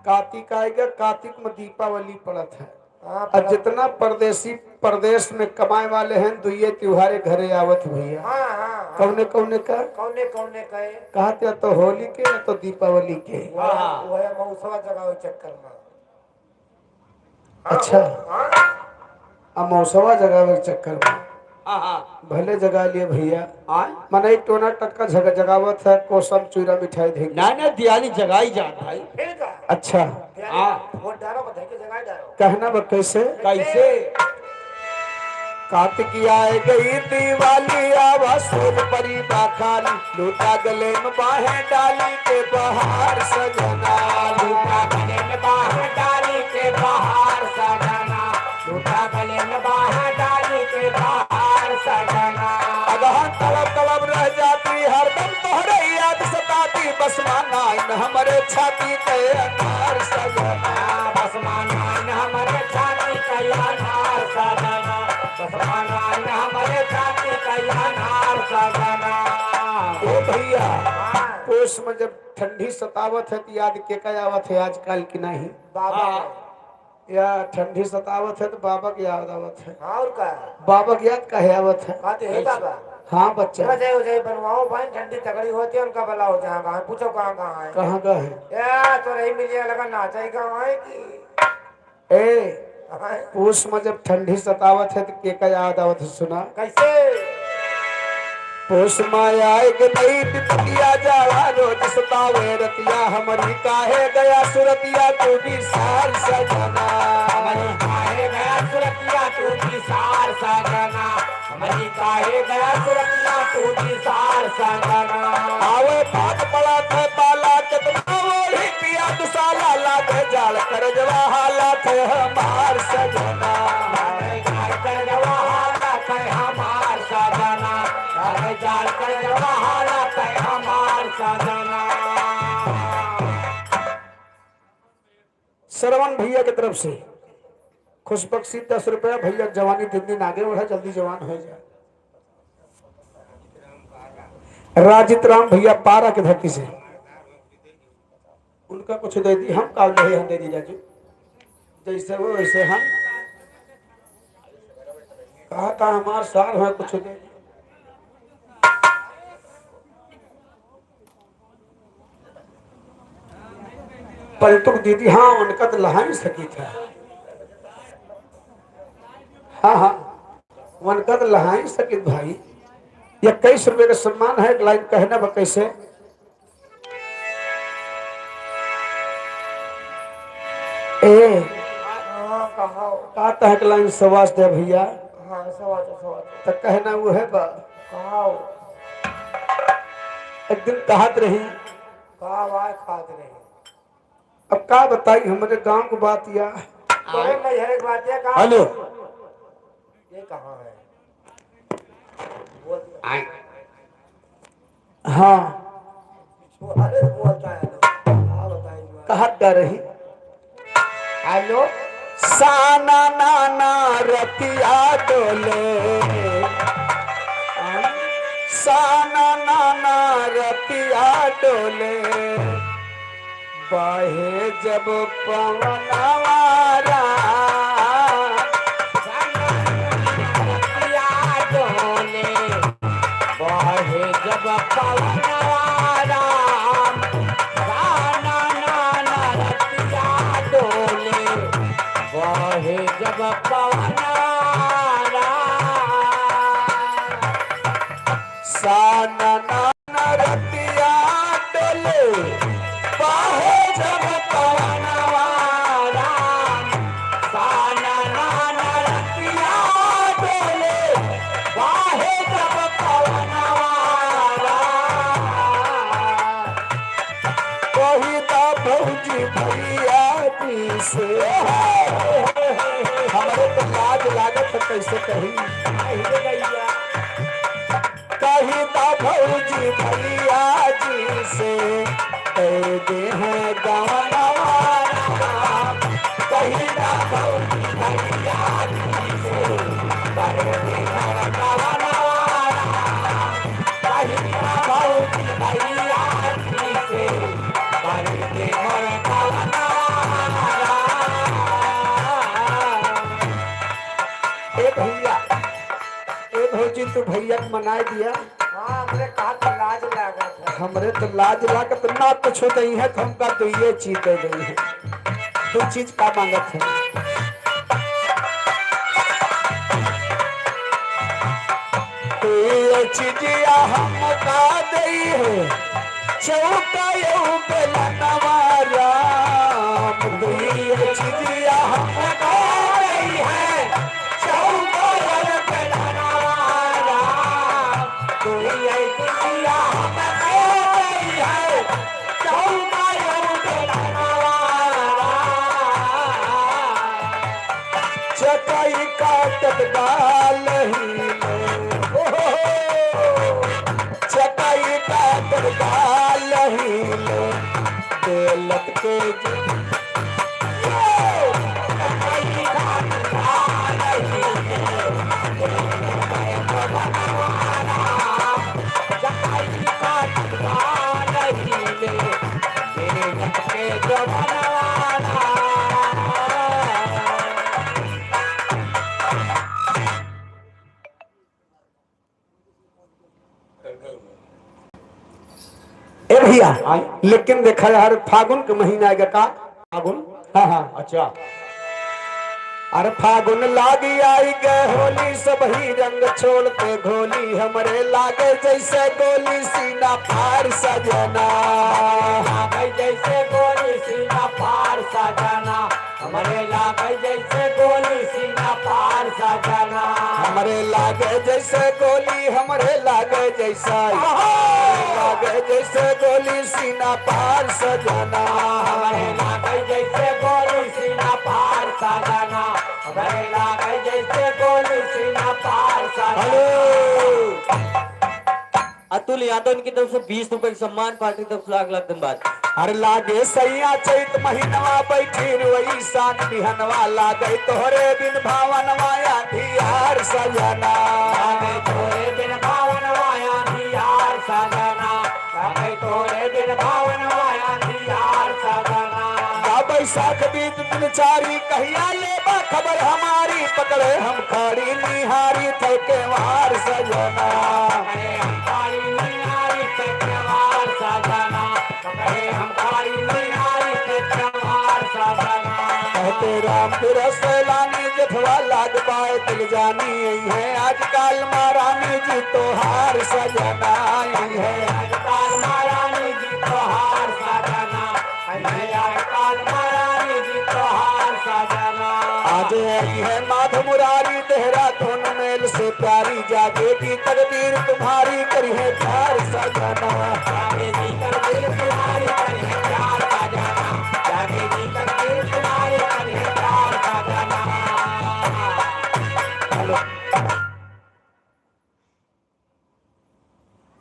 कार्तिक आएगा, कार्तिक में दीपावली पड़त है। हाँ, और जितना परदेसी प्रदेश में कमाए वाले हैं दुइये त्योहारे घरे आवत भैया। हाँ हाँ, कौने कौने का कौने कौने कहे? कहते या तो होली के या तो दीपावली के। वह मौसवा जगह चक्कर में। अच्छा, हाँ, अमौसवा जगावे के चक्कर में हाँ भले जगा लिए भैया। मने टोना टटका जगावत है, कोसम चूरा मिठाई दे। ना ना दियाली जगाई जात भाई। फिर का अच्छा वोट डालो, बधाई के जगह डालो। कहना बा कैसे। कैसे कार्तिक आए गई दिवाली, आवा सोन परी बाखाली, लूटा गले में बाहें डाली के बहार सजना, लूटा गले में बाहर डाली के बाहर सजना, लूटा गले में बाहर डाली के बाहर सजना। अगहन तलब तलब रह जाती, हरदम तोहरे याद सताती, बस माना इन हमरे छाती के अनार सजना, बस माना हमारे छाती का अनार सजना, बस माना हमारे छाती का अनार सजना। ओ भैया हाँ, पोष में जब ठंडी सतावत है तो याद के का आवत है आजकल की नहीं। बाबा या ठंडी सतावत है तो बाबा की याद आवत है। हाँ, और का बाबा की याद कहे आवत है। कहते हैं बाबा हाँ बच्चा जय हो जय बनवाओ भाई, ठंडी तगड़ी होती है, उनका भला हो जहाँ कहाँ पूछो कहाँ कहाँ है। कहाँ का है। या तो रही मिलिए लगा नाचा ही कहाँ है कि ए पोष में जब ठंडी सतावत है तो के का याद आवत है सुना। कैसे? पोष माया गई पिपतिया जावा रोज सतावे रतिया, हमारी काहे गया सुरतिया तू भी सार सजना, हमारी काहे गया सुरतिया तू भी सार सजना, हमारी काहे गया सुरतिया तू भी सार सजना। आवे भाग पड़ा थे पाला कितना वही पिया दुसाला, लागे जाल कर जवा हालात है हमार सजना, जाल कर जवा हालात है हमार सजना, जाल कर जवा हालात है हमार सजना। श्रवण भैया की तरफ से खुशबख्शी 10 रुपया। भैया जवानी दिन दिन आगे बढ़ा, जल्दी जवान हो जाए। राजित राम भैया पारा की धरती से उनका कुछ दे दी, हम काल नहीं हम दे दी जाजू, जैसे वो वैसे हम कहा था हमार सार है कुछ दे दी। पलटुक दीदी हाँ उनका तो लहा नहीं सकी था। हाँ हाँ उनका तो लहा नहीं सकी भाई। 21 रुपए का सम्मान है। एक लाइन कहना बा कैसे। ए हाँ कहो। कहता है कि लाइन सवास दे भैया, हाँ सवाल तो कहना वो है बा। कहो। एक दिन कहत रही, कहा वाय खाद नहीं। अब का बताई हमारे गांव की बात या तोरे मैहर एक बात है कहा। हेलो ये कहाँ है? बोल दिया। हाँ अरे बोलता है हाँ बताइए कहा डर रही हेलो साना नाना रतिया डोले साना नाना रतिया डोले बाहे जब पवनवारा बहे जब पवनवारा गाना नाना रतिया डोले बहे जब पवनवारा साना नाना रतिया डोले बाहे जब पवनवारा गाना नाना रतिया डोले बहे जब पवनवारा कहिता भौजी भैया जी से हमारे तो लाज लागत है कैसे कही कहिता भौजी भैया जी से कर दे हैं गवनवारा कहिता भौजी भैया जी से कर दे हैं गवनवारा कहिता भौजी भैया जी से कर दे हैं गवनवारा। ए भैया ए भौजी तू भैया को मनाए दिया हाँ हमने कहा तो लाज लागत है हमरे तो लाज लागत ना कुछ गई है तो हमका तो ये चीज दे गई है तो चीज का मांगत है तो ये चीजिया हमका दई है चौका यू बेला नवारा तो ये चीजिया हमका दई है चौका यू बेला नवारा तो ये चीजिया हमका दई है चौका यू बेला नवारा चटाई काटत डाल ही चटाई काटत डाल ही देलक के चटाई काटत डाल ही चटाई काटत डाल ही देलक के जवाना ए भैया लेकिन देखा यार फागुन के महीना आएगा का फागुन हाँ हाँ अच्छा अरे फागुन लागी आई गए होली सब ही रंग छोड़ते घोली हमरे लागे जैसे गोली सीना फार सजना लागे जैसे गोली सीना पार सजना हमारे लागे जैसे गोली सीना पार सजना हमरे लागे जैसे गोली हमरे लागे जैसा लागे जैसे गोली सीना पार सजना हमारे लागे जैसे गोली सीना पार सजना हमारे लागे जैसे गोली सीना पार सजना। हेलो अतुल यादव की तरफ से 20 रुपए सम्मान पार्टी तरफ से लाख धन्यवाद। अरे लागे सैया चैत महीनवा बैठी रुई सान बिहनवा लागे तोहरे बिन भावनवा आंधियार सजना लागे तोरे बिन भावन वाया दियार सजना लागे तोरे बिन भावन वाया दियार सजना। बैसाख बीत दिन चारी कहिया ले बा खबर हमारी पकड़े हम खाड़ी निहारी थे के वार सजना पकड़े हम काली निहारी पे त्योहार सजना पकड़े हम काली निहारी पे त्योहार सजना। कहते राम रस लानी जठवा लाग पाए दिल जानी यही है आजकल महारानी जी तो हार सजना यही है आजकल महारानी जी त्योहार सजना आजकल महारानी जी त्योहार सजना। आज आई है माधव मुरारी देहरादून मेल से प्यारी जागेगी तकदीर तुम्हारी करी है प्यार सजना जागेगी तकदीर तुम्हारी करी है प्यार सजना जागेगी तकदीर तुम्हारी करी है प्यार सजना।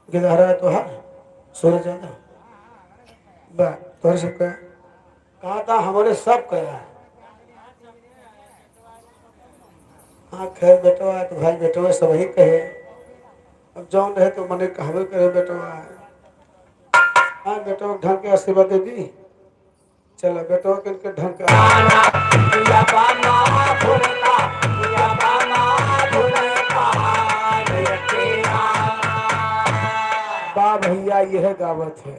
किधर है तो है सूरज है ना बा तोहर सब का कहा था हमारे सब कहा है। हाँ खैर बेटवा है तो भाई बेटवा सब ही कहे। अब जौन रहे तो मने कहवे करे बेटवा है। हाँ बेटवा ढंग के आशीर्वाद दे दी। चलो बेटवा के इनके ढंग के या बामा भुलका या बामा भुलका बा भैया यह गावत है।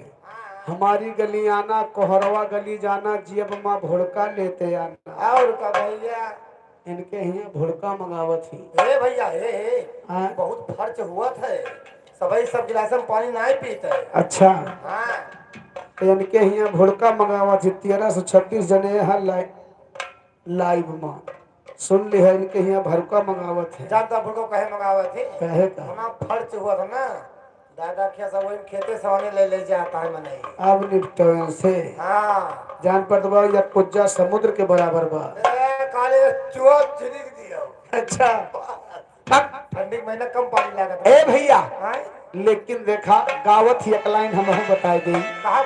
हमारी गली आना कोहरवा गली जाना जियब माँ भुड़का लेते आना। और का भैया इनके यहाँ भुड़का मंगावत ही। हे भैया हे हाँ। बहुत खर्च हुआ था। सभी सब गिलास में पानी नहीं पीते। अच्छा हाँ तो इनके यहाँ भुड़का मंगावत ही 1336 जने यहाँ लाइव माँ सुन ली है। इनके यहाँ भुड़का मंगावत है। जानता फुलको कहे मंगावे थे। कहे का होना खर्च हुआ था ना। दादा क्या सब वही खेते सवाने ले ले जाता है मने। अब निपटन से हाँ जान पर दबा या पुज्जा समुद्र के बराबर बा। काले चुआ छिड़क दिया। अच्छा ठंडी के महीना कम पानी लागत ए भैया हाँ? लेकिन देखा गावत ही एक लाइन हम बताए दी। कहा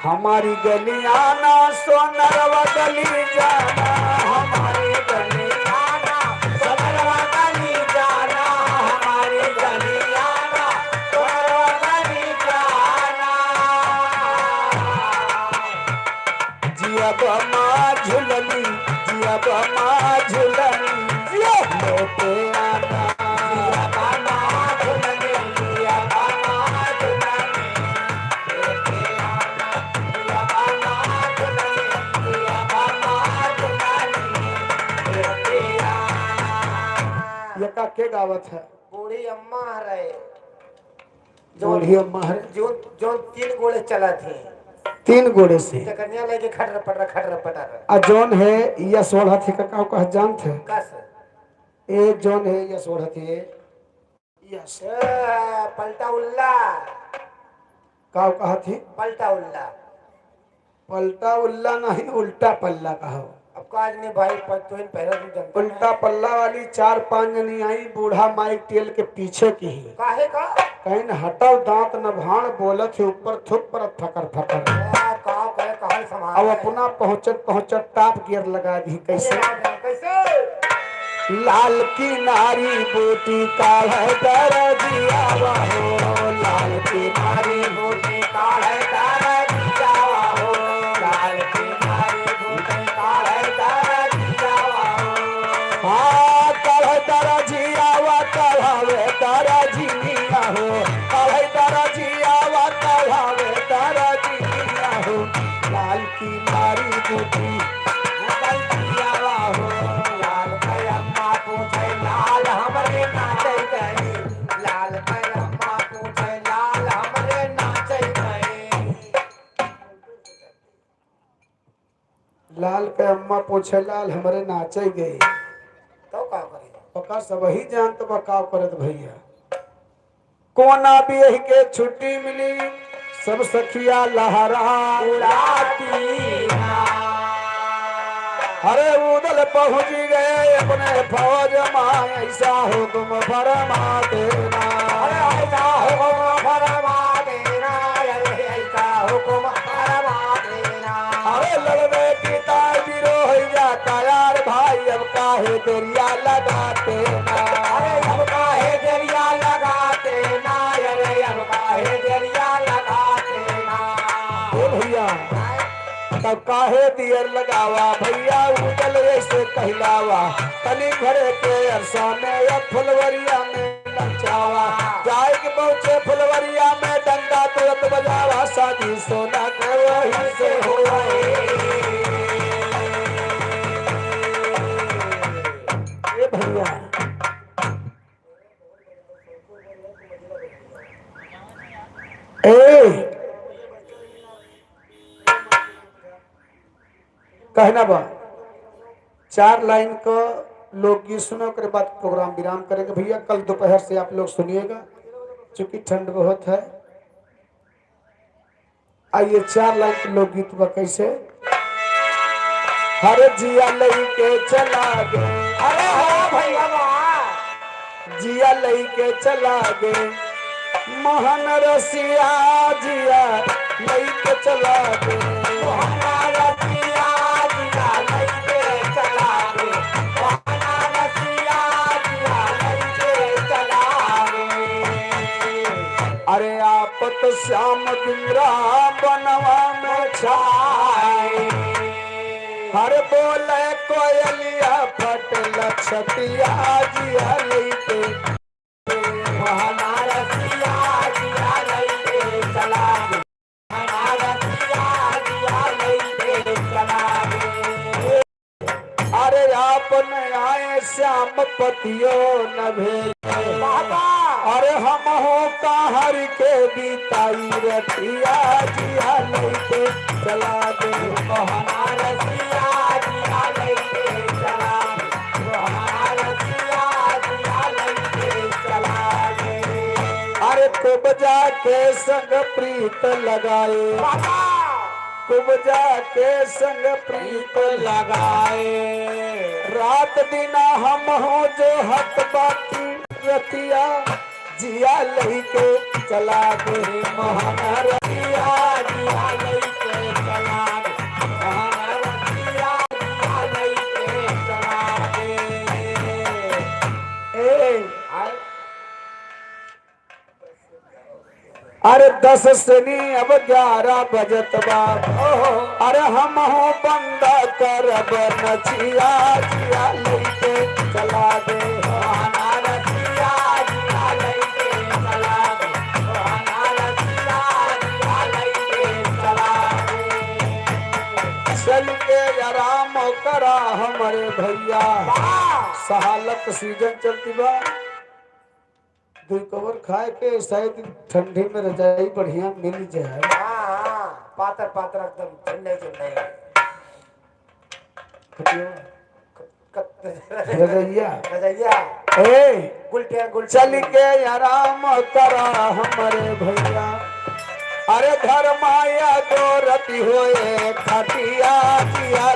हमारी गली आना सोनरवा गली जाना। हमारी गली आना सोनरवा गली जाना हमारी गली आना सोनरवा गली जाना जियब माँ झुलनी जियब माँ झुलनी लेते आना। या बामा भुलने या बामा भुलने लेके आना या बामा भुलने या बामा भुलने लेके आना ये का के गावत है। बूढ़ी अम्मा रहे बूढ़ी अम्मा है जो जो 3 गोले चला थी। 3 गोड़े से कन्या लेके खटर पटर अजोन है या सोलह थी का कह जान थे। कस ए जोन है या सोलह थी यस पलटा उल्ला का कहा थी। पलटा उल्ला। पलटा उल्ला नहीं उल्टा पल्ला कहो। अब काज ने भाई पतोइन पहले तुम जनता उल्टा पल्ला वाली 4-5 जनी आई बूढ़ा माइक टेल के पीछे की ही। काहे का कहीं न हटाओ दांत न भाण बोलत है ऊपर थुक पर फकर फकर। का कहे कहां संभाल अब अपना पहुंचत टॉप गियर लगा दी। कैसे कैसे लाल की नारी बूटी का है दरजिया हो। लाल की नारी बूटी का है दरजिया हो लाल की नारी बूटी का है दरजिया हो हाँ कल दरजिया वा कढ़ावे दरजिया हो। कल दरजिया वा कढ़ावे दरजिया हो। लाल की नारी बूटी दरजिया हो लाल के अम्मा पूछे लाल हमरे नाचे गए लाल के अम्मा पूछे लाल हमरे नाचे गए लाल के अम्मा पूछे लाल हमारे नाचे गए। तो का करे पका सब ही जानत बकाव करत भैया। कोना भी यही के छुट्टी मिली सब सखिया लहरा उड़ाती ना अरे उदल पहुंच गए अपने फौज माँ ऐसा हुक्म फरमा देना। अरे ऐसा हुक्म फरमा देना अरे ऐसा हुक्म फरमा देना। अरे लड़ने की ताबीरो हो जाता यार भाई अब काहे दरिया लगाते ना। अरे अब काहे दरिया लगाते ना अरे अब काहे दरिया लगाते ना। ओ भैया तब काहे दियर लगावा भैया उजल से कहलावा तनी घरे के अरसाने या फुलवरिया में लचावा जाए के पहुंचे फुलवरिया में डंडा तुरंत बजावा शादी सोना के वही से हुआ। ए भैया ए कहना बा 4 लाइन का लोकगीत सुनो के बाद प्रोग्राम विराम करेंगे भैया। कल दोपहर से आप लोग सुनिएगा क्योंकि ठंड बहुत है। आइए 4 लाइन के लोकगीत बा कैसे। हर जिया लई के चला गे अरे हाँ भैया जिया लई के चला गे महान रसिया जिया लेके चला दे मोहना रसिया जिया लइके चला रे मोहना रसिया जिया लइके चला रे अरे आपत श्याम बिंद्रा बनवा में छाए हर बोले कोयलिया फट लक्षतिया जिया लेके मोहना रसिया जिया लइके चला रे मोहना रसिया जिया लइके चला रे अरे आपने आए श्याम पतियो न भेजे बाबा अरे हम हो हर के बीताई रतिया जिया लेके चला दे मोहना रसिया जिया लइके चला रे मोहना रसिया जिया लइके चला रे अरे कुबजा के संग प्रीत लगाए बाबा कुबजा के संग प्रीत लगाए रात दिना हम हो जो हक बाकी रतिया जिया लेके चला दे मोहना रसिया जिया लइके चला रे मोहना रसिया जिया लइके चला रे ए आय अरे 10 से नहीं अब 11 बजत बा अरे हम हो बंदा करब नचिया जिया लेके चला दे मोहना रसिया जिया लइके चला रे मोहना रसिया जिया लइके चला रे चल के आराम करा हमारे भैया वाह सहालत सीजन चलती बा दो कवर खाए के शायद ठंडी में रजाई बढ़िया मिल जाए हाँ पातर पातर एकदम ठंडे ठंडे रजैया रजैया ए गुलटिया गुल चल के आराम करा हमारे भैया अरे घर माया दो रति होए खटिया जिया